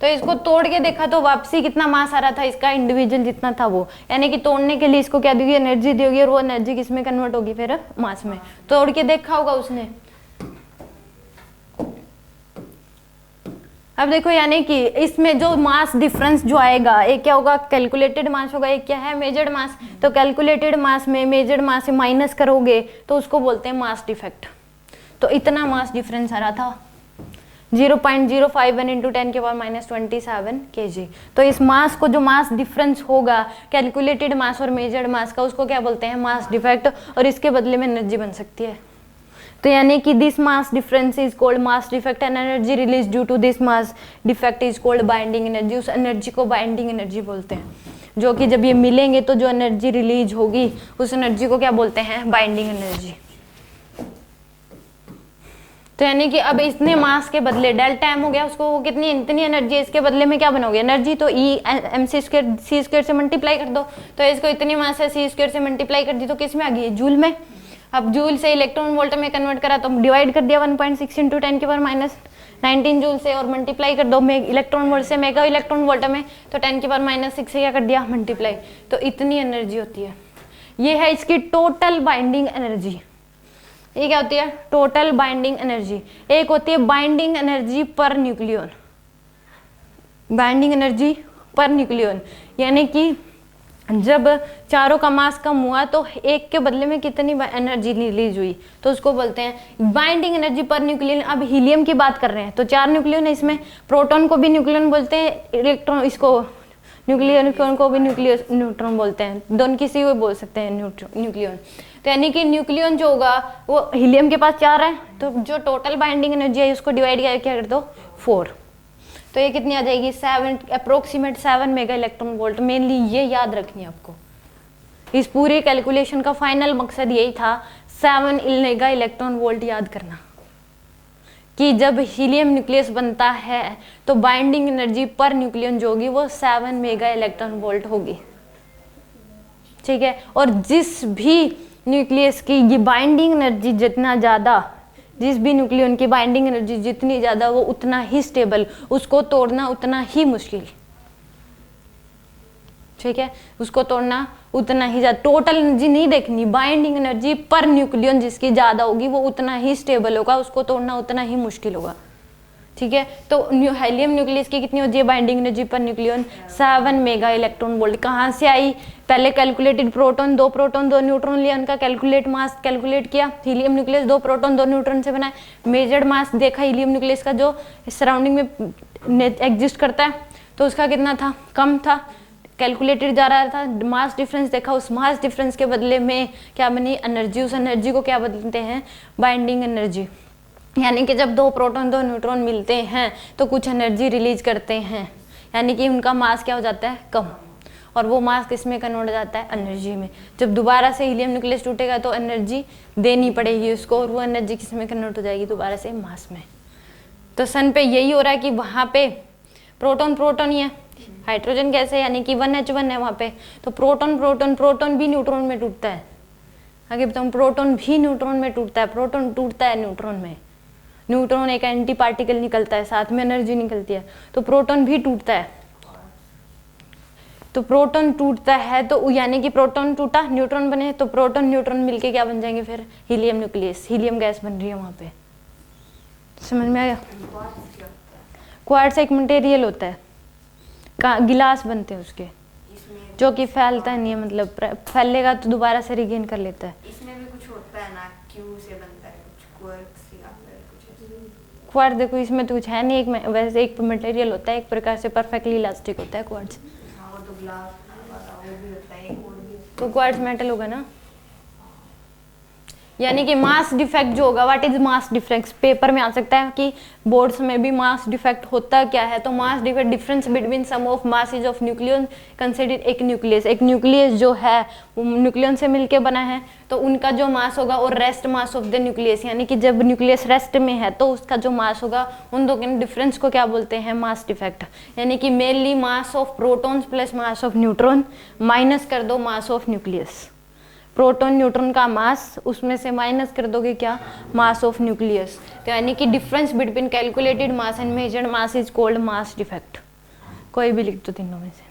तो इसको तोड़ के देखा तो वापसी कितना मास आ रहा था इसका, इंडिविजुअल जितना था वो। यानी कि तोड़ने के लिए इसको क्या देगी, एनर्जी देगी, और वो एनर्जी किस में कन्वर्ट होगी, फिर मास में। तोड़ के देखा होगा उसने। अब देखो, यानी कि इसमें जो मास डिफरेंस जो आएगा, एक क्या होगा, कैलकुलेटेड मास होगा, एक क्या है, मेजर्ड मास। तो कैलकुलेटेड मास में मेजर्ड मास से माइनस करोगे तो उसको बोलते हैं मास डिफेक्ट। तो इतना मास डिफरेंस आ रहा था 0.051 × 10⁻⁻27 kg। तो इस मास को, जो मास डिफरेंस होगा कैलकुलेटेड मास और मेजर्ड मास का, उसको क्या बोलते हैं, मास डिफेक्ट। और इसके बदले में एनर्जी बन सकती है। तो यानी कि this mass difference is called mass defect and energy release due to this mass defect is called binding energy. उस एनर्जी को बाइंडिंग एनर्जी बोलते हैं, जो कि जब ये मिलेंगे तो जो एनर्जी रिलीज होगी उस एनर्जी को क्या बोलते हैं, बाइंडिंग एनर्जी। तो यानी कि अब इतने मास के बदले डेल्टा एम हो गया, उसको वो कितनी इतनी एनर्जी है, इसके बदले में क्या बनोगे एनर्जी, तो ई एम सी स्क्वायर से मल्टीप्लाई कर दो, तो इसको इतनी मास है सी स्क्वायर से मल्टीप्लाई कर दी तो किस में आ गई, जूल में। अब जूल से इलेक्ट्रॉन वोल्ट में कन्वर्ट करा तो डिवाइड कर दिया 1.6 इंटू 10⁻⁹ जूल से, और मल्टीप्लाई कर दो इलेक्ट्रॉन वोल्ट से मेगा इलेक्ट्रॉन वोल्ट में, तो 10⁻⁶ से क्या कर दिया मल्टीप्लाई, तो इतनी एनर्जी होती है। ये है इसकी टोटल बाइंडिंग एनर्जी। ये क्या होती है, टोटल बाइंडिंग एनर्जी। एक होती है binding energy per nucleon, binding energy per nucleon, यानी कि जब चारों का मास कम हुआ तो एक के बदले में कितनी एनर्जी रिलीज हुई, तो उसको बोलते हैं बाइंडिंग एनर्जी पर न्यूक्लियन। अब हीलियम की बात कर रहे हैं तो 4 न्यूक्लियन है इसमें, प्रोटॉन को भी न्यूक्लियन बोलते हैं, इलेक्ट्रॉन इसको न्यूक्लियन को भी न्यूट्रॉन बोलते हैं, दोनों किसी को बोल सकते हैं न्यूक्लियन। तो यानी कि न्यूक्लियन जो होगा वो हीलियम के पास 4 है, तो जो टोटल बाइंडिंग एनर्जी है उसको डिवाइड क्या कर दो 4, तो ये कितनी आ जाएगी 7 approximate 7 mega electron volt. Mainly ये याद रखनी है आपको, इस पूरे कैलकुलेशन का फाइनल मकसद यही था 7 मेगा इलेक्ट्रॉन वोल्ट याद करना, कि जब हीलियम न्यूक्लियस बनता है तो बाइंडिंग एनर्जी पर न्यूक्लियन जो होगी वो 7 मेगा इलेक्ट्रॉन वोल्ट होगी, ठीक है। और जिस भी न्यूक्लियस की ये बाइंडिंग एनर्जी जितना ज़्यादा, जिस भी न्यूक्लियन की बाइंडिंग एनर्जी जितनी ज़्यादा वो उतना ही स्टेबल, उसको तोड़ना उतना ही मुश्किल, ठीक है, उसको तोड़ना उतना ही ज़्यादा। टोटल एनर्जी नहीं देखनी, बाइंडिंग एनर्जी पर न्यूक्लियन जिसकी ज़्यादा होगी वो उतना ही स्टेबल होगा, उसको तोड़ना उतना ही मुश्किल होगा, ठीक है। तो हीलियम न्यूक्लियस की कितनी होती है binding energy per nucleon 7 mega electron volt. कहाँ से आई, पहले कैलकुलेटेड प्रोटॉन 2 प्रोटॉन 2 न्यूट्रॉन लिया, उनका कैलकुलेट मास कैलकुलेट किया, हीलियम न्यूक्लियस 2 प्रोटॉन 2 न्यूट्रॉन से बना है, मेजर्ड मास देखा हीलियम न्यूक्लियस का जो सराउंडिंग में एग्जिस्ट करता है तो उसका कितना था, कम था, कैलकुलेटेड जा रहा था, मास डिफरेंस देखा, उस मास डिफरेंस के बदले में क्या बनी एनर्जी, उस एनर्जी को क्या बदलते हैं बाइंडिंग एनर्जी। यानी कि जब 2 प्रोटॉन 2 न्यूट्रॉन मिलते हैं तो कुछ एनर्जी रिलीज करते हैं, यानी कि उनका मास क्या हो जाता है कम, और वो मास किस में कन्वर्ट हो जाता है एनर्जी में। जब दोबारा से हीलियम न्यूक्लियस टूटेगा तो एनर्जी देनी पड़ेगी उसको, और वो एनर्जी किस में कन्वर्ट हो जाएगी दोबारा से मास में। तो सन पे यही हो रहा है कि वहाँ पे प्रोटॉन ही है, हाइड्रोजन गैस है, यानी कि 1H1 है वहाँ पे, तो प्रोटॉन भी न्यूट्रॉन में टूटता है। आगे बताऊँ, प्रोटॉन भी न्यूट्रॉन में टूटता है, प्रोटॉन टूटता है न्यूट्रॉन में, न्यूट्रॉन एक एंटी पार्टिकल निकलता है, साथ में एनर्जी निकलती है, तो प्रोटॉन भी टूटता है। तो प्रोटॉन टूटता है तो यानी कि प्रोटॉन टूटा न्यूट्रॉन बने, तो प्रोटॉन न्यूट्रॉन मिलके क्या बन जाएंगे फिर हीलियम न्यूक्लियस, हीलियम गैस बन रही है वहाँ पे। समझ में आया। क्वार्ट्ज एक मटेरियल होता है, गिलास बनते हैं उसके, जो कि फैलता नहीं है, मतलब फैलेगा तो दोबारा से रिगेन कर लेता है। इसमें भी कुछ होता है ना, क्यू से बनता है कुछ क्वार्ट्ज या फिर कुछ। क्वार्ट्ज देखो इसमें तो कुछ है नहीं, एक वैसे एक मटेरियल होता है, एक प्रकार से परफेक्टली इलास्टिक होता है क्वार्ट्ज। हाँ, वो तो ग्लास वो भी होता है, एक और भी। तो क्वार्ट्ज मेटल होगा ना। यानी कि मास डिफेक्ट जो होगा, what is mass defect, paper में आ सकता है कि बोर्ड्स में भी मास डिफेक्ट होता क्या है। तो mass defect difference between sum of masses of nucleon consider एक न्यूक्लियस, एक न्यूक्लियस जो है वो न्यूक्लियन से मिलके बना है, तो उनका जो मास होगा और rest mass of the nucleus, यानी कि जब न्यूक्लियस रेस्ट में है तो उसका जो मास होगा, उन दो के डिफरेंस को क्या बोलते हैं मास डिफेक्ट। यानी कि mainly mass of protons plus mass of neutron minus कर दो मास ऑफ न्यूक्लियस, प्रोटॉन न्यूट्रॉन का मास उसमें से माइनस कर दोगे क्या मास ऑफ न्यूक्लियस। तो यानी कि difference between calculated mass and measured mass is called mass defect. कोई भी लिख दो तीनों में से।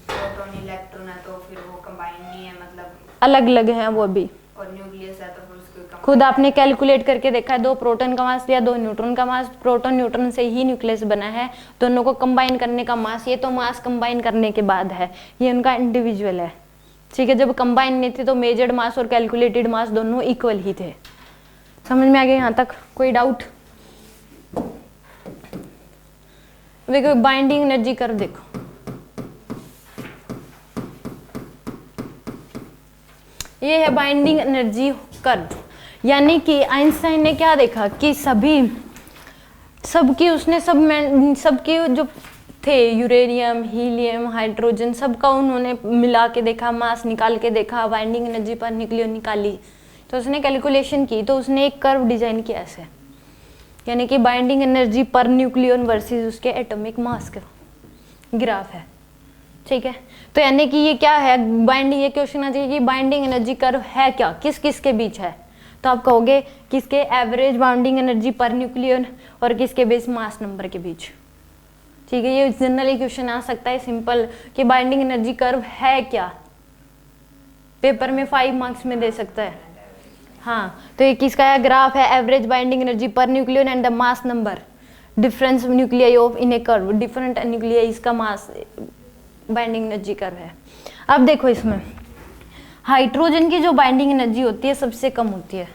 प्रोटॉन इलेक्ट्रॉन है तो फिर वो कंबाइन नहीं है, मतलब अलग अलग हैं वो भी, और न्यूक्लियस है तो फिर उसको combine- खुद आपने कैलकुलेट करके देखा है, 2 प्रोटॉन का मास लिया 2 न्यूट्रॉन का मास, प्रोटॉन न्यूट्रॉन से ही न्यूक्लियस बना है, दोनों को कंबाइन करने का मास, ये तो मास कंबाइन करने के बाद है, ये उनका इंडिविजुअल है, ठीक है। जब कंबाइन नहीं थे तो मेजर्ड मास और कैलकुलेटेड मास दोनों इक्वल ही थे। समझ में आ गया यहाँ तक, कोई डाउट। देखो बाइंडिंग एनर्जी कर्व देखो, ये है बाइंडिंग एनर्जी कर्व। यानी कि आइंस्टाइन ने क्या देखा कि सबकी जो थे यूरेनियम हीलियम हाइड्रोजन, सबका उन्होंने मिला के देखा, मास निकाल के देखा, बाइंडिंग एनर्जी पर न्यूक्लियन निकाली, तो उसने कैलकुलेशन की, तो उसने एक कर्व डिजाइन किया ऐसे, यानी कि binding energy per nucleon versus उसके एटॉमिक मास का ग्राफ है, ठीक है। तो यानी कि ये क्या है, बाइंडिंग, ये क्वेश्चन आ जाएगा कि बाइंडिंग एनर्जी कर्व है क्या, किस किस के बीच है। तो आप कहोगे किसके average binding energy per nucleon और किसके बेस मास नंबर के बीच, ठीक है। ये जनरली क्वेश्चन आ सकता है सिंपल कि बाइंडिंग एनर्जी कर्व है क्या, पेपर में 5 मार्क्स में दे सकता है। हाँ, तो ये किसका है, ग्राफ है average binding energy per nucleon and the mass number difference nuclei of in A curve, different nuclei इसका मास बाइंडिंग एनर्जी कर्व है। अब देखो इसमें हाइड्रोजन की जो बाइंडिंग एनर्जी होती है सबसे कम होती है,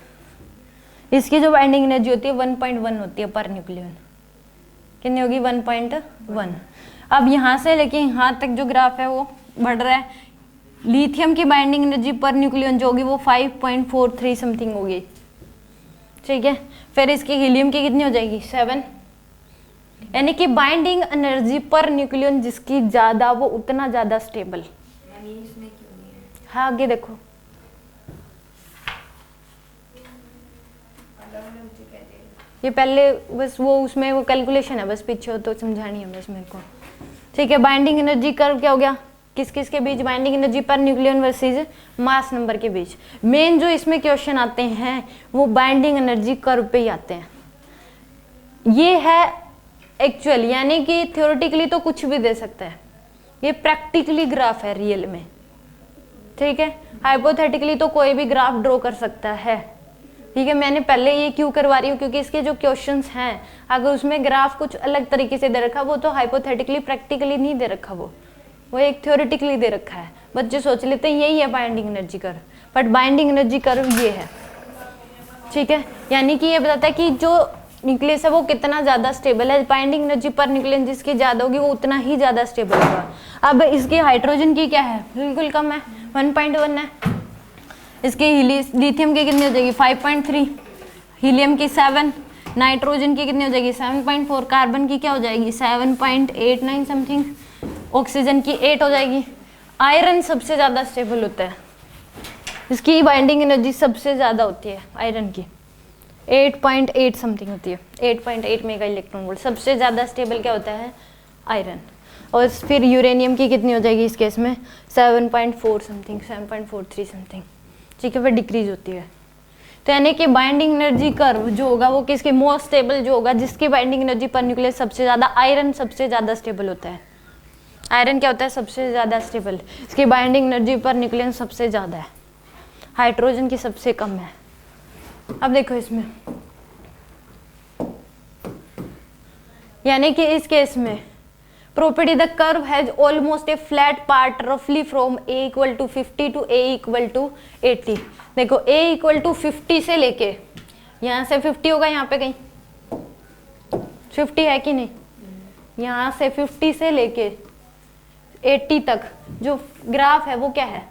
इसकी जो बाइंडिंग एनर्जी होती है 1.1 होती है पर न्यूक्लियन, कितनी होगी 1.1। अब यहाँ से लेके यहाँ तक जो ग्राफ है वो बढ़ रहा है। लिथियम की बाइंडिंग एनर्जी पर न्यूक्लियन जो होगी वो 5.43 समथिंग होगी, ठीक है। फिर इसकी हीलियम की कितनी हो जाएगी 7, यानी कि बाइंडिंग एनर्जी पर न्यूक्लियन जिसकी ज्यादा वो उतना ज्यादा स्टेबल। यानी इसमें क्यों नहीं है? हाँ आगे देखो, ये पहले बस वो उसमें वो कैलकुलेशन है, बस पीछे हो तो समझानी है बस मेरे को, ठीक है। बाइंडिंग एनर्जी कर्व क्या हो गया, किस किस के बीच, binding energy per nucleon versus mass number के बीच। मेन जो इसमें क्वेश्चन आते हैं वो बाइंडिंग एनर्जी कर्व पे ही आते हैं। ये है एक्चुअल, यानी कि थ्योरेटिकली तो कुछ भी दे सकता है, ये प्रैक्टिकली ग्राफ है रियल में, ठीक है। हाइपोथेटिकली तो कोई भी ग्राफ ड्रॉ कर सकता है, ठीक है। मैंने पहले ये क्यों करवा रही हूँ, क्योंकि इसके जो क्वेश्चंस हैं अगर उसमें ग्राफ कुछ अलग तरीके से दे रखा वो तो हाइपोथेटिकली प्रैक्टिकली नहीं दे रखा, वो एक थ्योरेटिकली दे रखा है। बच्चे सोच लेते हैं यही है binding energy curve, but binding energy curve ये है, ठीक है। यानी कि ये बताता है कि जो न्यूक्लियस है वो कितना ज्यादा स्टेबल है, बाइंडिंग एनर्जी पर न्यूक्लियस जिसकी ज्यादा होगी वो उतना ही ज्यादा स्टेबल होगा। अब इसकी हाइड्रोजन की क्या है, बिल्कुल कम है 1.1 है। इसकी लिथियम की कितनी हो जाएगी 5.3, हीलियम की 7, नाइट्रोजन की कितनी हो जाएगी 7.4, कार्बन की क्या हो जाएगी 7.89 समथिंग, ऑक्सीजन की 8 हो जाएगी। आयरन सबसे ज़्यादा स्टेबल होता है, इसकी बाइंडिंग एनर्जी सबसे ज़्यादा होती है आयरन की 8.8 समथिंग होती है, 8.8 मेगा इलेक्ट्रॉन वोल्ट। सबसे ज़्यादा स्टेबल क्या होता है आयरन। और फिर यूरेनियम की कितनी हो जाएगी इस केस में 7.4 समथिंग, 7.43 समथिंग, ठीक है। फिर डिक्रीज होती है। तो यानी कि बाइंडिंग एनर्जी कर्व जो होगा वो किसके मोस्ट स्टेबल जो होगा, जिसकी बाइंडिंग एनर्जी पर न्यूक्लियस सबसे ज़्यादा, आयरन सबसे ज़्यादा स्टेबल होता है। आयरन क्या होता है सबसे ज़्यादा स्टेबल, इसकी बाइंडिंग एनर्जी पर न्यूक्लियस सबसे ज़्यादा है, हाइड्रोजन की सबसे कम है। अब देखो इसमें, यानी कि इस केस में property the curve has almost a flat part roughly from a equal to 50 to a equal to 80। देखो a equal to 50 से लेके यहाँ से 50 होगा, यहाँ पे कहीं 50 है कि नहीं, यहाँ से 50 से लेके 80 तक जो ग्राफ है वो क्या है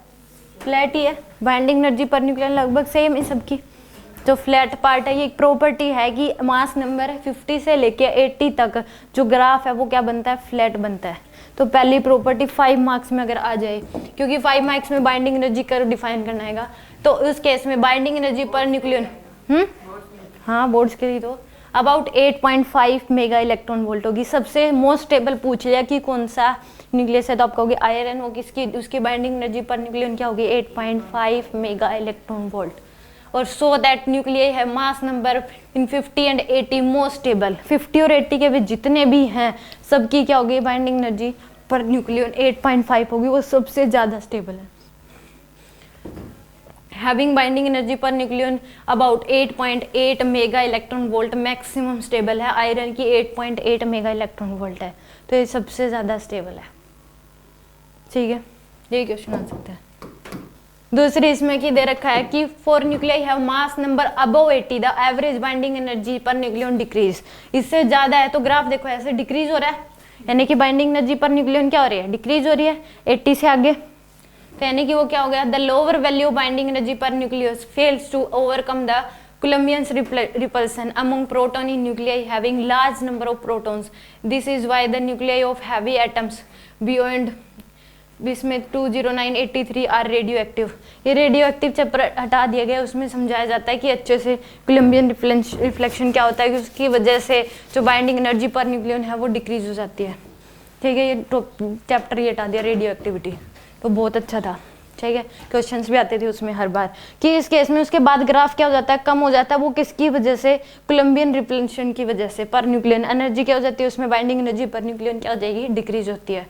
फ्लैट ही है। बाइंडिंग एनर्जी पर न्यूक्लियन लगभग सेम इन सबकी, जो फ्लैट पार्ट है ये एक प्रॉपर्टी है कि मास नंबर 50 से लेके 80 तक जो ग्राफ है वो क्या बनता है फ्लैट बनता है। तो पहली प्रॉपर्टी 5 मार्क्स में अगर आ जाए, क्योंकि 5 मार्क्स में बाइंडिंग एनर्जी कर्व डिफाइन करना है, तो उस केस में बाइंडिंग एनर्जी पर न्यूक्लियन हाँ बोर्ड्स के लिए तो अबाउट 8.5 मेगा इलेक्ट्रॉन वोल्ट होगी। सबसे मोस्ट स्टेबल पूछ लिया कि कौन सा न्यूक्लियस है तो आप कहोगे आयरन होगी, इसकी उसकी बाइंडिंग एनर्जी पर न्यूक्लियन क्या होगी 8.5 मेगा इलेक्ट्रॉन वोल्ट। और सो दैट न्यूक्लियाई है mass number in 50 and 80 most stable. 50 और 80 के बीच जितने भी हैं सबकी क्या होगी बाइंडिंग एनर्जी पर न्यूक्लियन 8.5 होगी, वो सबसे ज़्यादा स्टेबल है। Having binding energy per nucleon about 8.8 mega electron volt maximum stable है। आयरन की 8.8 मेगा इलेक्ट्रॉन वोल्ट है, तो ये सबसे ज़्यादा स्टेबल है, ठीक है। ये क्वेश्चन आ सकता है। दूसरी इसमें की दे रखा है कि for nuclei have mass number above 80 the average binding energy per nucleon decrease. इससे ज्यादा है तो ग्राफ देखो ऐसे डिक्रीज हो रहा है, यानी कि बाइंडिंग एनर्जी पर न्यूक्लियन क्या हो रही है डिक्रीज हो रही है 80 से आगे। तो यानी कि वो क्या हो गया the lower value binding energy per nucleus fails to overcome the Coulomb's repulsion among proton in nuclei having large number of protons. This is why the nuclei of heavy atoms beyond इसमें 20983 are radio active. ये radio active chapter हटा दिया गया, उसमें समझाया जाता है कि अच्छे से कोलम्बियन रिफ्लेक्शन क्या होता है, कि उसकी वजह से जो बाइंडिंग एनर्जी पर न्यूक्लियन है वो डिक्रीज हो जाती है। ठीक है, ये चैप्टर ये हटा दिया रेडियो एक्टिविटी, तो बहुत अच्छा था। ठीक है, क्वेश्चंस भी आते थे उसमें हर बार कि इस केस में उसके बाद ग्राफ क्या हो जाता है, कम हो जाता है। वो किसकी वजह से, कोलम्बियन रिफ्लेक्शन की वजह से। पर न्यूक्लियन एनर्जी क्या हो जाती है उसमें, बाइंडिंग एनर्जी पर न्यूक्लियन क्या हो जाएगी, डिक्रीज होती है।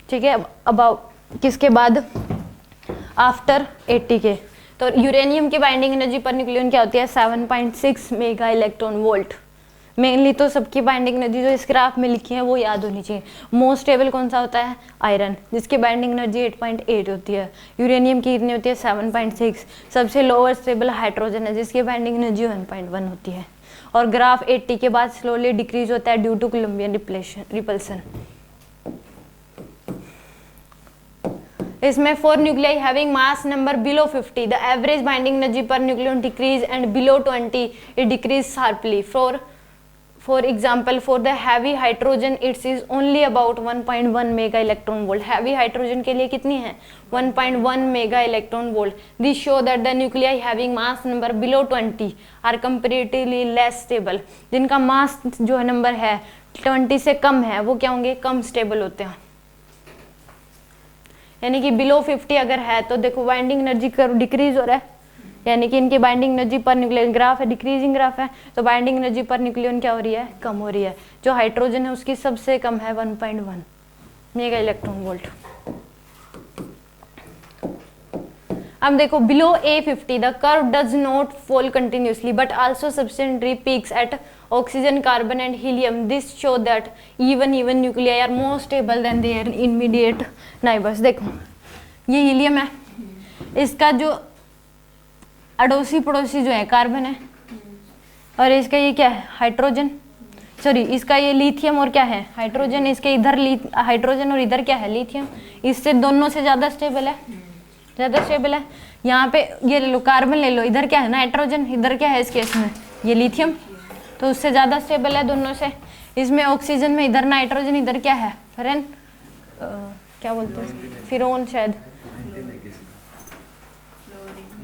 ठीक है, अब किसके बाद, आफ्टर 80 के। तो यूरेनियम की बाइंडिंग एनर्जी पर न्यूक्लियन क्या होती है, 7.6 मेगा इलेक्ट्रॉन वोल्ट। मेनली तो सबकी बाइंडिंग एनर्जी जो इस ग्राफ में लिखी है वो याद होनी चाहिए। मोस्ट स्टेबल कौन सा होता है, आयरन, जिसकी बाइंडिंग एनर्जी 8.8 होती है। यूरेनियम की कितनी होती है, 7.6। सबसे लोअर स्टेबल हाइड्रोजन है, जिसकी बाइंडिंग एनर्जी 1.1 होती है। और ग्राफ 80 के बाद स्लोली डिक्रीज होता है ड्यू टू कोलम्बियन रिपल्सन। इसमें 4 nuclei having mass number below 50 the average binding energy per nucleon decrease and below 20 it decrease sharply. For example, for the heavy hydrogen it is only about 1.1 mega electron volt. Heavy hydrogen के लिए कितनी है, 1.1 mega electron volt. This show that the nuclei having mass number below 20 are comparatively less stable. जिनका mass जो है number है 20 से कम है वो क्या होंगे, कम स्टेबल होते हैं। यानी कि बिलो 50 अगर है तो देखो बाइंडिंग एनर्जी कर्व डिक्रीज हो रहा है, यानी कि इनकी binding energy per nucleon graph है, डिक्रीजिंग ग्राफ है, तो बाइंडिंग एनर्जी पर न्यूक्लियन क्या हो रही है, कम हो रही है। जो हाइड्रोजन है उसकी सबसे कम है 1.1 मेगा इलेक्ट्रॉन वोल्ट। अब देखो below A50 the curve does not fall continuously but also substantially peaks at oxygen, carbon and helium. This show that even nuclei are more stable than their immediate neighbours. देखो ये helium है, इसका जो अड़ोसी पड़ोसी जो है कार्बन है, और इसका ये क्या है, हाइड्रोजन, सॉरी इसका ये लिथियम और क्या है, हाइड्रोजन। इसके इधर हाइड्रोजन और इधर क्या है, लिथियम। इससे दोनों से ज़्यादा स्टेबल है, ज़्यादा स्टेबल है। यहाँ पे ये ले लो, कार्बन ले लो, इधर क्या है नाइट्रोजन, इधर क्या है इस केस में ये लिथियम, तो उससे ज़्यादा स्टेबल है दोनों से। इसमें ऑक्सीजन में इधर नाइट्रोजन, इधर क्या है फ्रेंड, क्या बोलते हैं, फिरोन शायद,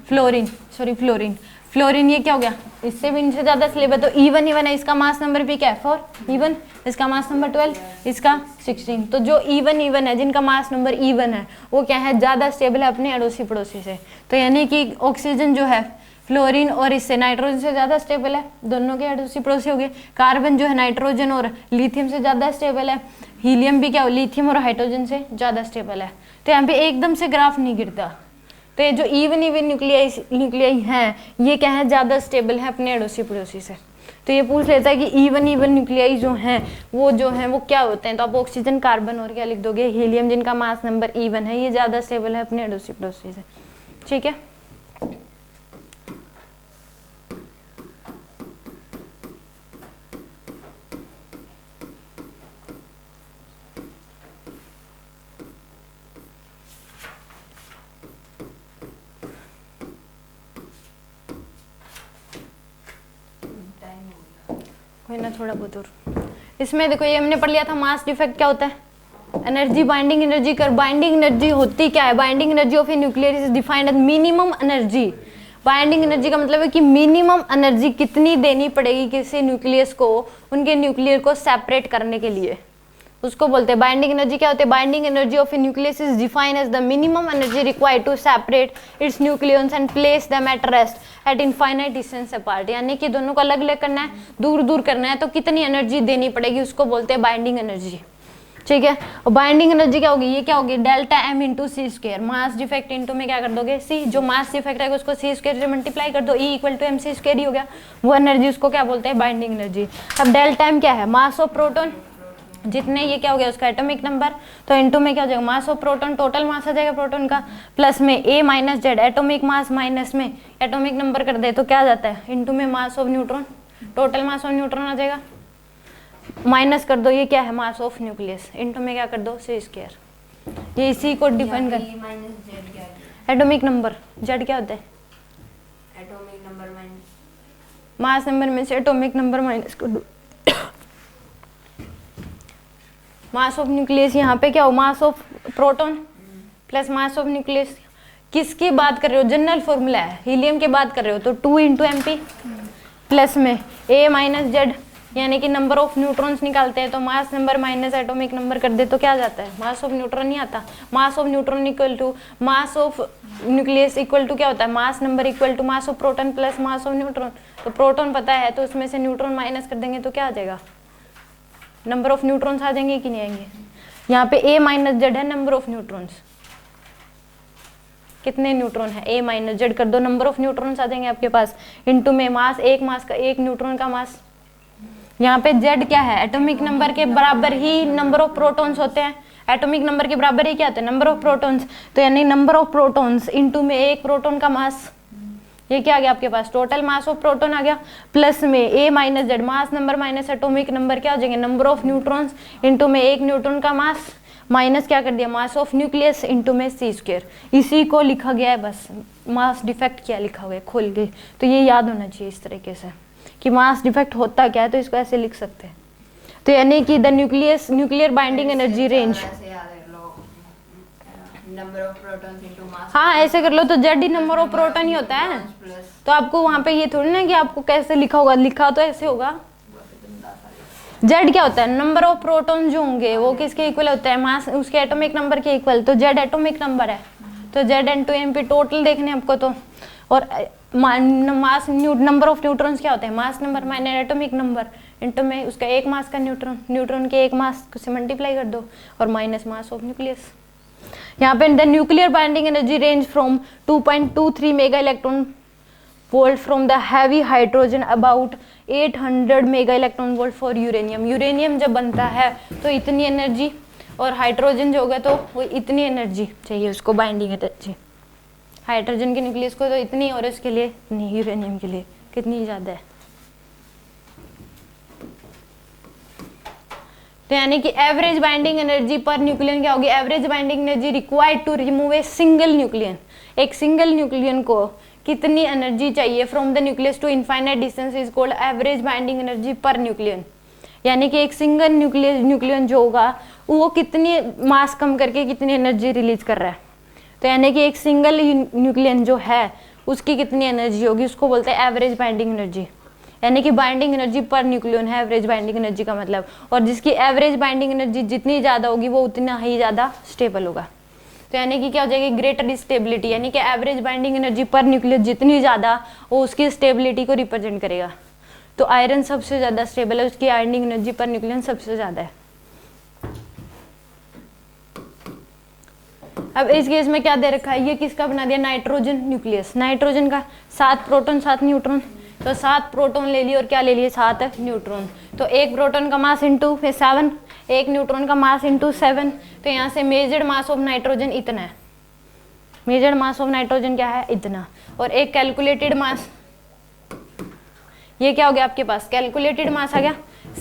फ्लोरीन, सॉरी फ्लोरीन ये क्या हो गया, इससे भी इनसे ज्यादा स्लेब है। तो इवन है, इसका मास नंबर भी क्या है 4 इवन, इसका मास नंबर 12, इसका 16। तो जो इवन है, जिनका मास नंबर इवन है वो क्या है, ज्यादा स्टेबल है अपने अड़ोसी पड़ोसी से। तो यानी कि ऑक्सीजन जो है फ्लोरीन और इससे नाइट्रोजन से ज्यादा स्टेबल है, दोनों के अड़ोसी पड़ोसी हो गए। कार्बन जो है नाइट्रोजन और लिथियम से ज्यादा स्टेबल है। हीलियम भी क्या हो, लिथियम और हाइड्रोजन से ज्यादा स्टेबल है। तो यहाँ पे एकदम से ग्राफ नहीं गिरता। तो ये जो इवन न्यूक्लियाई हैं ये क्या है, ज़्यादा स्टेबल है अपने अड़ोसी पड़ोसी से। तो ये पूछ लेता है कि इवन न्यूक्लियाई जो हैं वो क्या होते हैं। तो आप ऑक्सीजन, कार्बन और क्या लिख दोगे, हीलियम, जिनका मास नंबर इवन है, ये ज़्यादा स्टेबल है अपने अड़ोसी पड़ोसी से। ठीक है, कोई ना, थोड़ा बहुत और। इसमें देखो ये हमने पढ़ लिया था मास डिफेक्ट क्या होता है, एनर्जी बाइंडिंग एनर्जी कर। बाइंडिंग एनर्जी होती क्या है, binding energy of a nuclear is defined as minimum energy. Binding energy का मतलब है कि मिनिमम एनर्जी कितनी देनी पड़ेगी किसी न्यूक्लियस को उनके न्यूक्लियर को सेपरेट करने के लिए, उसको बोलते हैं बाइंडिंग एनर्जी। क्या होती है, binding energy of a nucleus is defined as the minimum energy required to separate its nucleons and place them at rest at infinite distance apart. यानी कि दोनों को अलग अलग करना है, दूर दूर करना है, तो कितनी एनर्जी देनी पड़ेगी उसको बोलते हैं बाइंडिंग एनर्जी। ठीक है, और बाइंडिंग एनर्जी क्या होगी, ये क्या होगी, डेल्टा एम इंटू सी स्क्वायर। मास डिफेक्ट इंटू में क्या कर दोगे, सी, जो मास डिफेक्ट है उसको सी स्क्वायर से मल्टीप्लाई कर दो, E equal to M C square ही हो गया। वो एनर्जी उसको क्या बोलते हैं, बाइंडिंग एनर्जी। अब डेल्टा एम क्या है, मास ऑफ प्रोटॉन, जितने ये क्या हो गया उसका एटॉमिक नंबर, तो इनटू में क्या हो जाएगा, mass of proton, total mass आ जाएगा प्रोटॉन का, प्लस में A minus Z, atomic mass minus में एटॉमिक नंबर कर दे तो क्या आ जाता है, इनटू में mass of neutron, total mass of neutron आ जाएगा, माइनस कर दो ये क्या है, मास ऑफ न्यूक्लियस, इनटू में क्या कर दो, सी स्क्वायर। ये इसी को डिफाइन कर, एटॉमिक नंबर, जेड क्या होता है, atomic number minus mass number में से एटॉमिक नंबर माइनस कर दो। मास ऑफ न्यूक्लियस यहाँ पे क्या हो, मास of proton plus mass of nucleus, किसकी बात कर रहे हो, जनरल फॉर्मूला है, हीलियम की बात कर रहे हो, तो 2 इंटू mp प्लस में a माइनस जेड, यानी कि नंबर ऑफ न्यूट्रॉन्स निकालते हैं तो mass number minus atomic number कर दे तो क्या आ जाता है, मास ऑफ न्यूट्रॉन नहीं आता। Mass of neutron equal to mass of nucleus equal to क्या होता है, mass number equal to mass of proton plus mass of neutron. तो प्रोटॉन पता है तो उसमें से न्यूट्रॉन माइनस कर देंगे तो क्या आ जाएगा, नंबर ऑफ न्यूट्रॉन्स आ जाएंगे कि नहीं आएंगे। यहाँ पे a माइनस जेड है नंबर ऑफ न्यूट्रॉन्स, कितने न्यूट्रॉन है, a माइनस जेड कर दो, नंबर ऑफ न्यूट्रॉन्स आ जाएंगे आपके पास, इनटू में मास, एक मास का एक न्यूट्रॉन का मास। यहाँ पे z क्या है, एटॉमिक नंबर के बराबर ही नंबर ऑफ प्रोटॉन्स होते हैं, एटॉमिक नंबर के बराबर ही क्या होता है, नंबर ऑफ प्रोटॉन्स, तो यानी नंबर ऑफ प्रोटॉन्स इनटू में एक प्रोटॉन का मास, ये क्या आ गया आपके पास, टोटल मास ऑफ प्रोटॉन आ गया, प्लस में a minus Z, mass number minus atomic number क्या हो जाएंगे, नंबर ऑफ न्यूट्रॉन्स इनटू में एक न्यूट्रॉन का मास, माइनस क्या कर दिया, मास ऑफ न्यूक्लियस इनटू में c स्क्वायर। इसी को लिखा गया है, बस मास डिफेक्ट क्या लिखा हुआ है खोल के, तो ये याद होना चाहिए इस तरीके से कि मास डिफेक्ट होता क्या है, तो इसको ऐसे लिख सकते हैं। तो यानी कि the nucleus nuclear binding energy range, ऐसे याद कर लो, number of protons into mass, हाँ ऐसे कर लो, तो जेड ही नंबर ऑफ प्रोटॉन ही होता है, प्लस तो आपको वहां पे ये थोड़ी ना कि आपको कैसे लिखा होगा, लिखा तो ऐसे होगा। जेड क्या होता है, नंबर ऑफ प्रोटॉन जो होंगे वो किसके इक्वल होता है, मास उसके एटॉमिक नंबर के इक्वल, तो जेड एटॉमिक नंबर है, तो जेड इनटू एमपी टोटल देखने आपको तो, और मास नंबर ऑफ न्यूट्रॉन्स क्या होते हैं, mass number minus atomic number into में उसका एक मास का न्यूट्रॉन, न्यूट्रॉन के एक मास से मल्टीप्लाई कर दो और माइनस मास ऑफ न्यूक्लियस। यहाँ पे the nuclear binding energy range from 2.23 mega electron volt from the heavy hydrogen about 800 mega electron volt for uranium. Uranium जब बनता है तो इतनी एनर्जी, और हाइड्रोजन जो होगा तो वो इतनी एनर्जी चाहिए उसको बाइंडिंग एनर्जी, हाइड्रोजन के न्यूक्लियस को तो इतनी, और इसके लिए इतनी, यूरेनियम के लिए कितनी ज़्यादा है। तो यानी कि average binding energy per nucleon क्या होगी, average binding energy required to remove a single nucleon, एक सिंगल न्यूक्लियन को कितनी एनर्जी चाहिए from the nucleus to infinite distance is called average binding energy per nucleon. यानी कि एक सिंगल न्यूक्लियन जो होगा वो कितनी मास कम करके कितनी एनर्जी रिलीज कर रहा है, तो यानी कि एक सिंगल न्यूक्लियन जो है उसकी कितनी एनर्जी होगी उसको बोलते हैं एवरेज बाइंडिंग एनर्जी। यानी कि बाइंडिंग एनर्जी पर न्यूक्लियन है एवरेज बाइंडिंग एनर्जी का मतलब, और जिसकी एवरेज बाइंडिंग एनर्जी जितनी ज़्यादा होगी वो उतना ही ज़्यादा स्टेबल होगा। तो यानी कि क्या हो जाएगी, ग्रेटर स्टेबिलिटी, यानी कि average binding energy per nucleus जितनी ज़्यादा वो उसकी स्टेबिलिटी को रिप्रेजेंट करेगा। तो आयरन सबसे ज़्यादा स्टेबल है, उसकी बाइंडिंग एनर्जी पर न्यूक्लियन सबसे ज़्यादा है। अब इस केस में क्या दे रखा है, ये किसका बना दिया, नाइट्रोजन न्यूक्लियस, नाइट्रोजन का 7 प्रोटॉन 7 न्यूट्रॉन, तो 7 प्रोटॉन ले लिए और क्या ले लिए 7 न्यूट्रॉन, तो एक प्रोटॉन का मास इंटू 7, एक न्यूट्रॉन का मास इंटू 7, तो यहाँ से मेजर्ड मास ऑफ नाइट्रोजन इतना है, मेजर्ड मास ऑफ नाइट्रोजन क्या है इतना, और एक कैलकुलेटेड मास, ये क्या हो गया आपके पास कैलकुलेटेड मास आ गया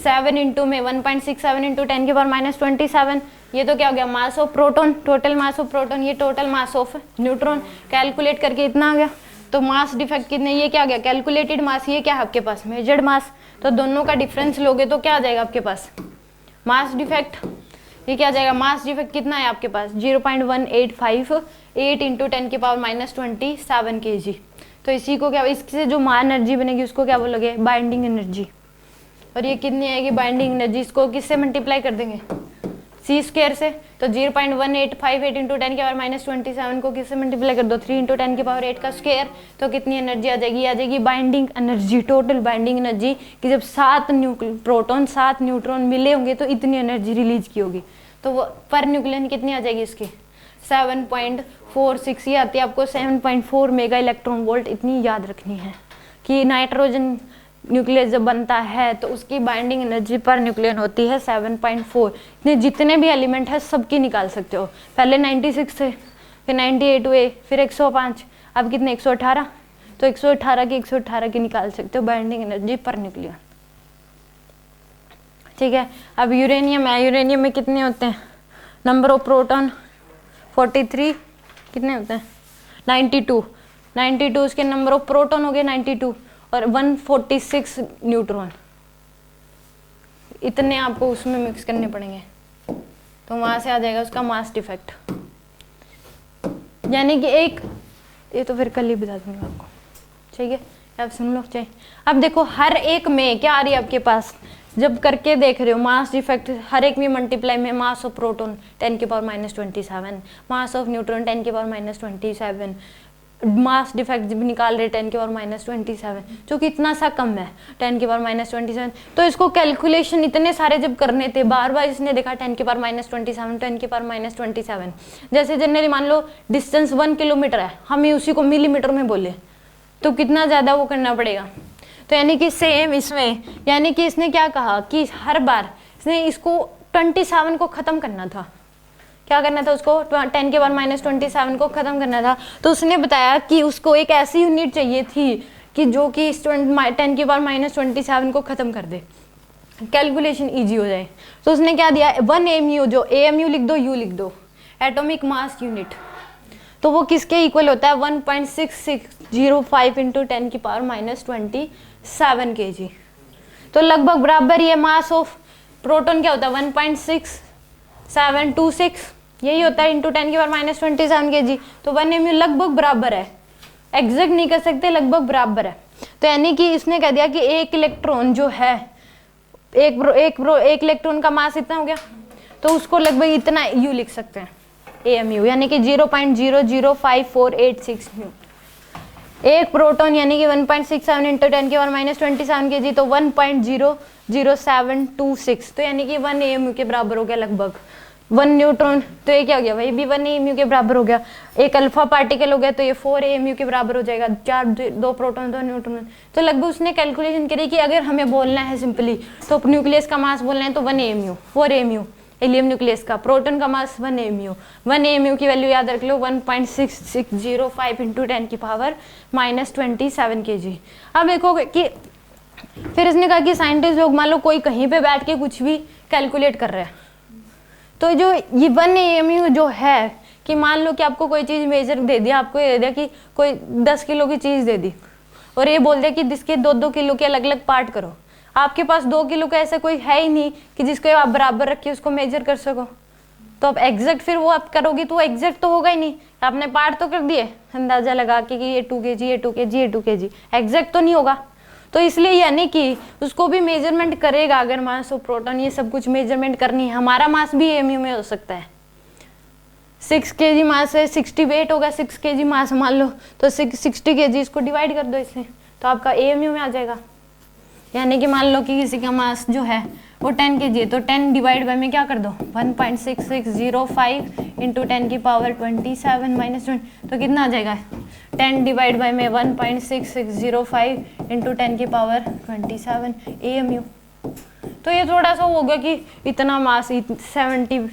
7 इंटू में 1.67 इंटू 10 की पावर -27, ये तो क्या हो गया mass of proton, total mass of proton, ये total mass of neutron, calculate करके इतना आ गया। तो मास डिफेक्ट कितने, ये क्या आ गया कैलकुलेटेड मास, ये क्या है आपके पास मेजर्ड मास, तो दोनों का डिफरेंस लोगे तो क्या आ जाएगा आपके पास मास डिफेक्ट, ये क्या आ जाएगा मास डिफेक्ट कितना है आपके पास 0.1858 इंटू 10 की पावर -27 kg। तो इसी को क्या, इससे जो मान एनर्जी बनेगी उसको क्या बोलोगे बाइंडिंग एनर्जी, और ये कितनी आएगी बाइंडिंग एनर्जी, इसको किससे मल्टीप्लाई कर देंगे सी स्क्वायर से, तो 0.1858 इंटू 10 की पावर -27 को किससे मल्टीप्लाई कर दो 3 इंटू 10 की पावर 8 का स्क्वायर, तो कितनी एनर्जी आ जाएगी binding energy, total binding energy कि जब 7 प्रोटॉन 7 न्यूट्रॉन मिले होंगे तो इतनी एनर्जी रिलीज की होगी, तो वो पर न्यूक्लियन कितनी आ जाएगी इसकी 7.46, ये आती है आपको 7.4 मेगा इलेक्ट्रॉन वोल्ट, इतनी याद रखनी है कि नाइट्रोजन न्यूक्लियस जब बनता है तो उसकी बाइंडिंग एनर्जी पर न्यूक्लियन होती है 7.4। इतने जितने भी एलिमेंट है सबकी निकाल सकते हो, पहले 96 थे, फिर 98 हुए, फिर 105, अब कितने 118, तो 118 की निकाल सकते हो बाइंडिंग एनर्जी पर न्यूक्लियन। ठीक है, अब यूरेनियम है, यूरेनियम में कितने होते हैं नंबर ऑफ प्रोटॉन 43, कितने होते हैं 92, उसके नंबर ऑफ प्रोटॉन हो गए 92 और 146 न्यूट्रॉन, इतने आपको उसमें मिक्स करने पड़ेंगे, तो वहाँ से आ जाएगा उसका मास डिफेक्ट। यानी कि एक, ये तो फिर कल ही बता दूंगा आपको, ठीक है, अब सुन लो चाहिए। अब देखो हर एक में क्या आ रही है आपके पास, जब करके देख रहे हो मास डिफेक्ट, हर एक में मल्टीप्लाई में मास ऑफ प्रोटॉन 10 की पावर -27, मास ऑफ न्यूट्रॉन 10 की पावर -27, मास डिफेक्ट जब निकाल रहे 10 की पावर -27, जो कि इतना सा कम है 10 की पावर -27। तो इसको कैलकुलेशन इतने सारे जब करने थे, बार बार इसने देखा 10 की पावर -27, 10 की पावर -27। जैसे जनरली मान लो डिस्टेंस 1 किलोमीटर है, हमें उसी को मिलीमीटर में बोले तो कितना ज़्यादा वो करना पड़ेगा। तो यानी कि सेम इसमें, यानी कि इसने क्या कहा कि हर बार इसने इसको 27 को ख़त्म करना था, क्या करना था उसको 10 के पावर -27 को ख़त्म करना था। तो उसने बताया कि उसको एक ऐसी यूनिट चाहिए थी कि जो कि इस 10 के पावर -27 को ख़त्म कर दे, कैलकुलेशन ईजी हो जाए। तो उसने क्या दिया 1 AMU, जो AMU लिख दो, U लिख दो, एटॉमिक मास यूनिट, तो वो किसके इक्वल होता है 1.6605 इंटू 10 की पावर -27 kg। तो लगभग बराबर ये मास ऑफ प्रोटॉन क्या होता है 1.6726, यही होता है इंटू 10 की पावर -27 kg। तो 1 AMU लगभग बराबर है, एग्जैक्ट नहीं कर सकते, लगभग बराबर है। तो यानी कि इसने कह दिया कि एक इलेक्ट्रॉन जो है, एक इलेक्ट्रॉन का मास इतना हो गया, तो उसको लगभग इतना U लिख सकते हैं AMU, यानी कि 0.005486 न्यू। एक प्रोटॉन यानी कि 1.67 इंटू 10 की पावर -27 kg, तो 1.00726, तो यानी कि 1 AMU के बराबर हो गया लगभग। 1 न्यूट्रॉन, तो ये क्या हो गया भाई, भी 1 AMU के बराबर हो गया। एक अल्फा पार्टिकल हो गया, तो ये 4 AMU के बराबर हो जाएगा, 2 प्रोटॉन 2 न्यूट्रॉन। तो लगभग उसने कैलकुलेशन करी कि अगर हमें बोलना है सिंपली, तो न्यूक्लियस का मास बोलना है तो 1 AMU, 4 AMU हीलियम न्यूक्लियस का, प्रोटॉन का मास 1 AMU। 1 AMU की वैल्यू याद रख लो 1.6605 इंटू 10 की पावर -27 kg। अब देखोगे कि फिर इसने कहा कि साइंटिस्ट लोग मान लो कोई कहीं पे बैठ के कुछ भी कैलकुलेट कर रहे हैं, तो जो ये 1 AMU जो है कि मान लो कि आपको कोई चीज़ मेजर दे दिया, आपको ये दे दिया कि कोई 10 किलो की चीज़ दे दी और ये बोल दिया कि जिसके 2-2 किलो के अलग अलग पार्ट करो। आपके पास 2 किलो का ऐसा कोई है ही नहीं कि जिसको आप बराबर रख के उसको मेजर कर सको, तो आप एग्जैक्ट फिर वो आप करोगे तो एग्जैक्ट तो होगा ही नहीं। आपने पार्ट तो कर दिए अंदाजा लगा के कि ये 2 kg, ये 2 kg, ये 2 kg, एग्जैक्ट तो नहीं होगा। तो इसलिए यानी कि उसको भी मेजरमेंट करेगा, अगर मास ऑफ प्रोटॉन ये सब कुछ मेजरमेंट करनी है। हमारा मास भी AMU में हो सकता है, 6 kg मास है, 60 वेट होगा, 6 kg मास मान लो, तो 60 kg इसको डिवाइड कर दो इससे, तो आपका AMU में आ जाएगा। यानी कि मान लो कि किसी का मास जो है वो 10 kg है, तो 10 डिवाइड बाय में क्या कर दो 1.6605 इंटू 10 की पावर 27 -20, तो कितना आ जाएगा 10 डिवाइड बाय में 1.6605 इंटू 10 की पावर 27 AMU। तो ये थोड़ा सा होगा कि इतना मास 70,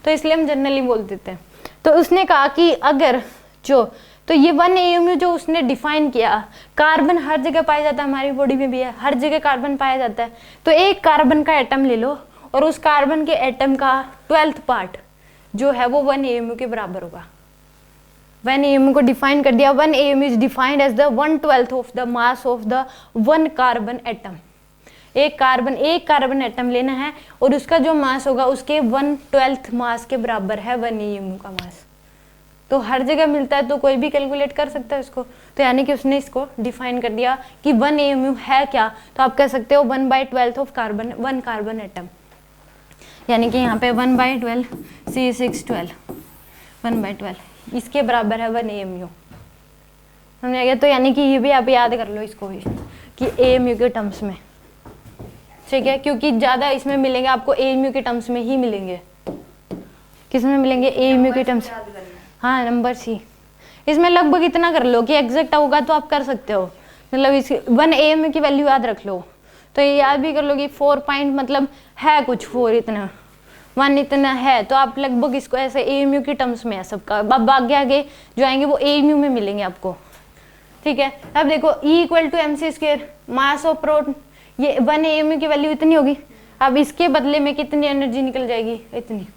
तो इसलिए हम जनरली बोल देते हैं। तो उसने कहा कि अगर जो, तो ये 1 AMU जो उसने डिफाइन किया, कार्बन हर जगह पाया जाता है, हमारी बॉडी में भी है, हर जगह कार्बन पाया जाता है। तो एक कार्बन का एटम ले लो और उस कार्बन के एटम का 12th पार्ट जो है वो 1 AMU के बराबर होगा। 1 AMU को डिफाइन कर दिया, 1 AMU is defined as the 1/12 of the mass of the 1 carbon atom. एक कार्बन एटम लेना है और उसका जो मास होगा उसके 1/12 मास के बराबर है 1 AMU का मास। तो हर जगह मिलता है, तो कोई भी कैलकुलेट कर सकता है इसको। तो यानी कि उसने इसको डिफाइन कर दिया कि 1 AMU है क्या, तो आप कह सकते हो 1/12 ऑफ कार्बन, 1 कार्बन एटम, यानी कि यहाँ पे 1/12 C612, 1/12 इसके बराबर है 1 AMU। समझ आ गया? तो यानी कि ये भी आप याद कर लो इसको भी कि AMU के टर्म्स में, ठीक है, क्योंकि ज़्यादा इसमें मिलेंगे आपको AMU के टर्म्स में ही मिलेंगे। किस में मिलेंगे? AMU के टर्म्स। हाँ, नंबर सी। इसमें लगभग इतना कर लो कि एग्जैक्ट होगा तो आप कर सकते हो, मतलब इस 1 AMU की वैल्यू याद रख लो। तो ये याद भी कर लो कि 4 पॉइंट मतलब है कुछ 4 इतना, 1 इतना है, तो आप लगभग इसको ऐसे AMU के टर्म्स में है सबका। अब आगे आगे जो आएंगे वो AMU में मिलेंगे आपको, ठीक है। अब देखो E = mc², mass of proton, ये 1 AMU की वैल्यू इतनी होगी। अब इसके बदले में कितनी एनर्जी निकल जाएगी? इतनी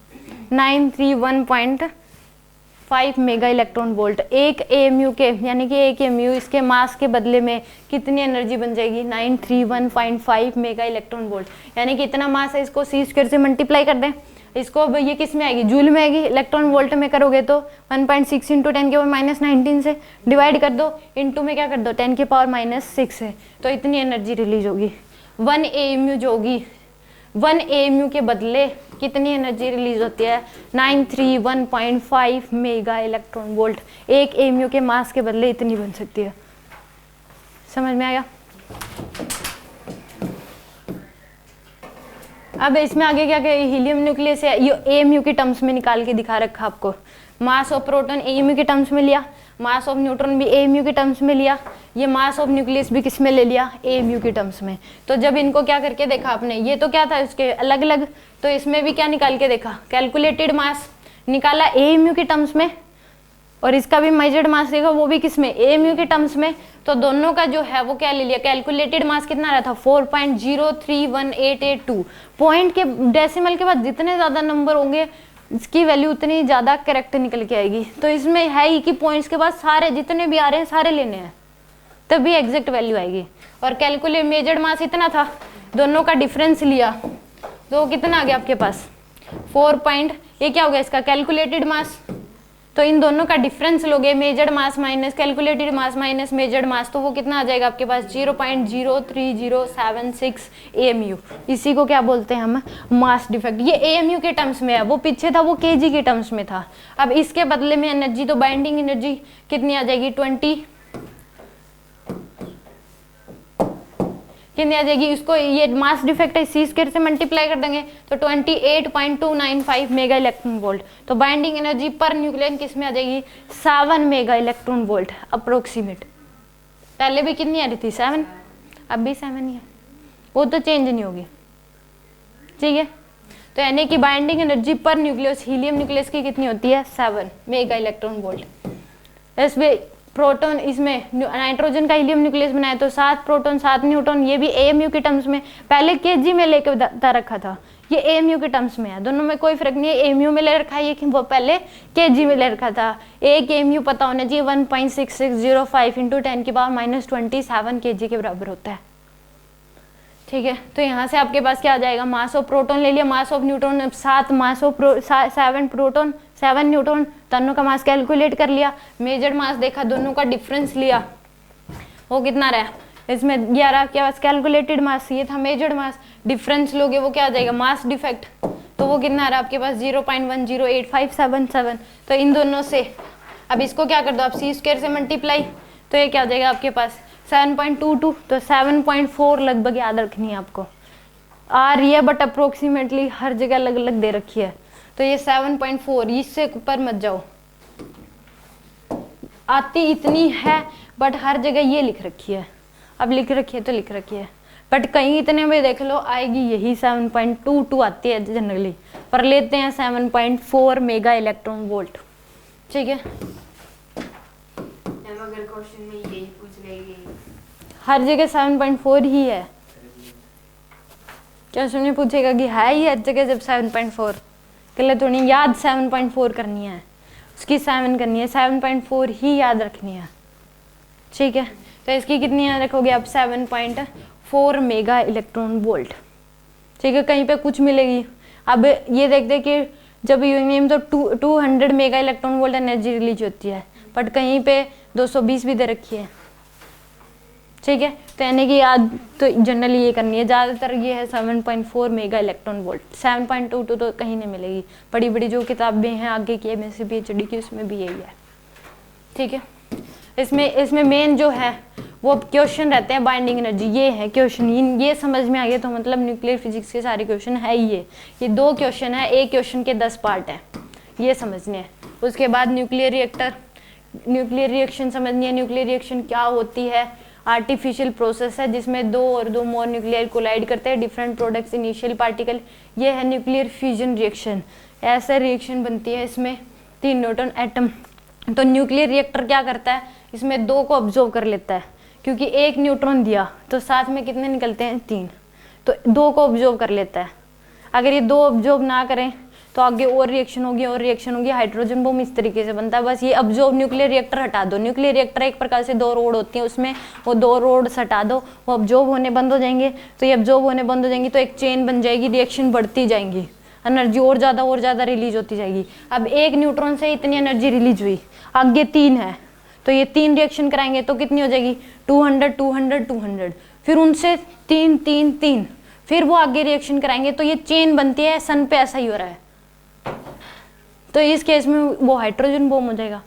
931.5 मेगा इलेक्ट्रॉन वोल्ट। एक AMU के, यानी कि एक AMU इसके मास के बदले में कितनी एनर्जी बन जाएगी? 931.5 मेगा इलेक्ट्रॉन वोल्ट। यानी कि इतना मास है, इसको C² से मल्टीप्लाई कर दें, इसको अब ये किस में आएगी, जूल में आएगी। इलेक्ट्रॉन वोल्ट में करोगे तो 1.6 इंटू 10⁻⁻19 से डिवाइड कर दो, इंटू में क्या कर दो 10⁻⁻6 है, तो इतनी एनर्जी रिलीज होगी। 1 AMU जो होगी, 1 AMU के बदले कितनी एनर्जी रिलीज होती है, 931.5 मेगा इलेक्ट्रॉन वोल्ट। 1 AMU के मास के बदले इतनी बन सकती है। समझ में आया? अब इसमें आगे क्या क्या, हीलियम न्यूक्लियस है, ये AMU के टर्म्स में निकाल के दिखा रखा आपको। मास ऑफ प्रोटॉन AMU के टर्म्स में लिया, मास ऑफ न्यूट्रॉन भी AMU के टर्म्स में लिया, ये मास ऑफ न्यूक्लियस भी किस में ले लिया, AMU के टर्म्स में। तो जब इनको क्या करके देखा आपने, ये तो क्या था इसके अलग अलग, तो इसमें भी क्या निकाल के देखा, कैलकुलेटेड मास निकाला AMU के टर्म्स में, और इसका भी मेजर्ड मास देखा वो भी किस में, AMU के टर्म्स में। तो दोनों का जो है वो क्या ले लिया, कैलकुलेटेड मास कितना रहा था 4.031882। पॉइंट के डेसिमल के बाद जितने ज्यादा नंबर होंगे इसकी वैल्यू उतनी ज्यादा करेक्ट निकल के आएगी। तो इसमें है ही कि पॉइंट्स के बाद सारे जितने भी आ रहे हैं सारे लेने हैं, तभी एग्जैक्ट वैल्यू आएगी। और कैलकुलेट मेजर्ड मास इतना था, दोनों का डिफरेंस लिया तो कितना आ गया आपके पास 4. ये क्या हो गया इसका कैलकुलेटेड मास, तो इन दोनों का डिफरेंस लोगे, मेजर्ड मास माइनस कैलकुलेटेड मास माइनस मेजर्ड मास, तो वो कितना आ जाएगा आपके पास 0.03076 AMU। इसी को क्या बोलते हैं हम, मास डिफेक्ट। ये AMU के टर्म्स में है, वो पीछे था वो kg के टर्म्स में था। अब इसके बदले में एनर्जी, तो बाइंडिंग एनर्जी कितनी आ जाएगी 20, कितनी आ जाएगी, इसको ये मास डिफेक्ट है C² से मल्टीप्लाई कर देंगे तो 28.295 मेगा इलेक्ट्रॉन वोल्ट। तो बाइंडिंग एनर्जी पर न्यूक्लियन किस में आ जाएगी 7 मेगा इलेक्ट्रॉन वोल्ट अप्रोक्सीमेट। पहले भी कितनी आ रही थी 7, अब भी 7 ही है, वो तो चेंज नहीं होगी। ठीक है, तो यानी कि binding energy per nucleus helium nucleus की कितनी होती है 7 मेगा इलेक्ट्रॉन वोल्ट। इसमें प्रोटॉन, इसमें नाइट्रोजन का हीलियम न्यूक्लियस बनाया तो 7 प्रोटॉन 7 न्यूट्रॉन, ये भी AMU के टर्म्स में, पहले kg में लेके बता रखा था, ये AMU के टर्म्स में है, दोनों में कोई फर्क नहीं है। AMU में ले रखा है ये, वो पहले kg में ले रखा था। एक AMU पता होना चाहिए 1.6605 इंटू 10⁻⁻27 kg के बराबर होता है। ठीक है, तो यहाँ से आपके पास क्या आ जाएगा, मास ऑफ प्रोटॉन ले लिया, मास of neutron 7, mass of 7 proton 7 neutron, दोनों का मास कैलकुलेट कर लिया, मेजर्ड मास देखा, दोनों का डिफरेंस लिया, वो कितना रहा, इसमें 11 के पास कैलकुलेटेड मास, ये था मेजर्ड मास, डिफरेंस लोगे वो क्या आ जाएगा मास डिफेक्ट, तो वो कितना रहा आपके पास 0.108577। तो इन दोनों से अब इसको क्या कर दो आप C² से मल्टीप्लाई, तो ये क्या आ जाएगा आपके पास 7.22, तो 7.4 लगभग याद रखनी है आपको, आ रही है बट अप्रोक्सीमेटली हर जगह अलग अलग दे रखी है, तो ये 7.4, इससे ऊपर मत जाओ, आती इतनी है बट हर जगह ये लिख रखी है, अब लिख रखी है तो लिख रखी है, बट कहीं इतने में देख लो आएगी यही 7.22 आती है जनरली, पर लेते हैं 7.4 मेगा इलेक्ट्रॉन वोल्ट। ठीक है, अगर क्वेश्चन में यही पूछ लेगी, हर जगह 7.4 ही है, क्वेश्चन में पूछेगा कि है ही हर जगह जब 7.4, कल तो नहीं याद 7.4 करनी है, उसकी 7 करनी है, 7.4 ही याद रखनी है। ठीक है, तो इसकी कितनी याद रखोगे आप 7.4 मेगा इलेक्ट्रॉन वोल्ट। ठीक है, कहीं पे कुछ मिलेगी, अब ये देखते कि जब यूरेनियम तो 200 mega electron volt energy release होती है, बट कहीं पे 220 भी दे रखी है। ठीक है, तो यानी कि याद तो जनरली ये करनी है, ज़्यादातर ये है 7.4 मेगा इलेक्ट्रॉन वोल्ट, 7.22 तो कहीं नहीं मिलेगी, बड़ी बड़ी जो किताबें हैं आगे की MSc PhD की उसमें भी यही है। ठीक है, इसमें मेन जो है वो क्वेश्चन रहते हैं बाइंडिंग एनर्जी, ये है क्वेश्चन, ये समझ में आ गया तो मतलब न्यूक्लियर फिजिक्स के सारे क्वेश्चन है ही ये 2 क्वेश्चन है, एक क्वेश्चन के 10 पार्ट है, ये समझने हैं। उसके बाद न्यूक्लियर रिएक्शन समझनी है, न्यूक्लियर रिएक्शन क्या होती है, आर्टिफिशियल प्रोसेस है जिसमें 2 और 2 मोर न्यूक्लियर कोलाइड करते हैं, डिफरेंट प्रोडक्ट्स इनिशियल पार्टिकल, ये है न्यूक्लियर फ्यूजन रिएक्शन, ऐसा रिएक्शन बनती है, इसमें 3 न्यूट्रॉन एटम। तो न्यूक्लियर रिएक्टर क्या करता है, इसमें 2 को ऑब्जर्व कर लेता है, क्योंकि 1 न्यूट्रॉन दिया तो साथ में कितने निकलते हैं 3, तो 2 को ऑब्जर्व कर लेता है। अगर ये 2 ऑब्जर्व ना करें तो आगे और रिएक्शन होगी, हाइड्रोजन बम इस तरीके से बनता है। बस ये ऑब्जर्व न्यूक्लियर रिएक्टर हटा दो, न्यूक्लियर रिएक्टर एक प्रकार से 2 रोड होती हैं, उसमें वो 2 रोड हटा दो, वो ऑब्जर्व होने बंद हो जाएंगे, तो ये ऑब्जर्व होने बंद हो जाएंगी तो एक चेन बन जाएगी, रिएक्शन बढ़ती जाएंगी। एनर्जी और ज़्यादा रिलीज होती जाएगी। अब एक न्यूट्रॉन से इतनी एनर्जी रिलीज हुई, आगे 3 है तो ये 3 रिएक्शन कराएंगे तो कितनी हो जाएगी 200 200 200, फिर उनसे 3 3 3, फिर वो आगे रिएक्शन कराएंगे तो ये चेन बनती है। सन पे ऐसा ही हो रहा है, तो इस केस में वो हाइड्रोजन बॉम्ब हो जाएगा।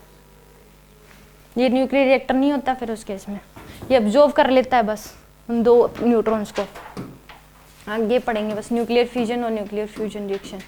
ये न्यूक्लियर रिएक्टर नहीं होता फिर उस केस में, ये अब्जॉर्व कर लेता है बस उन 2 न्यूट्रॉन्स को। आगे पढ़ेंगे बस न्यूक्लियर फ्यूजन और न्यूक्लियर फ्यूजन रिएक्शन।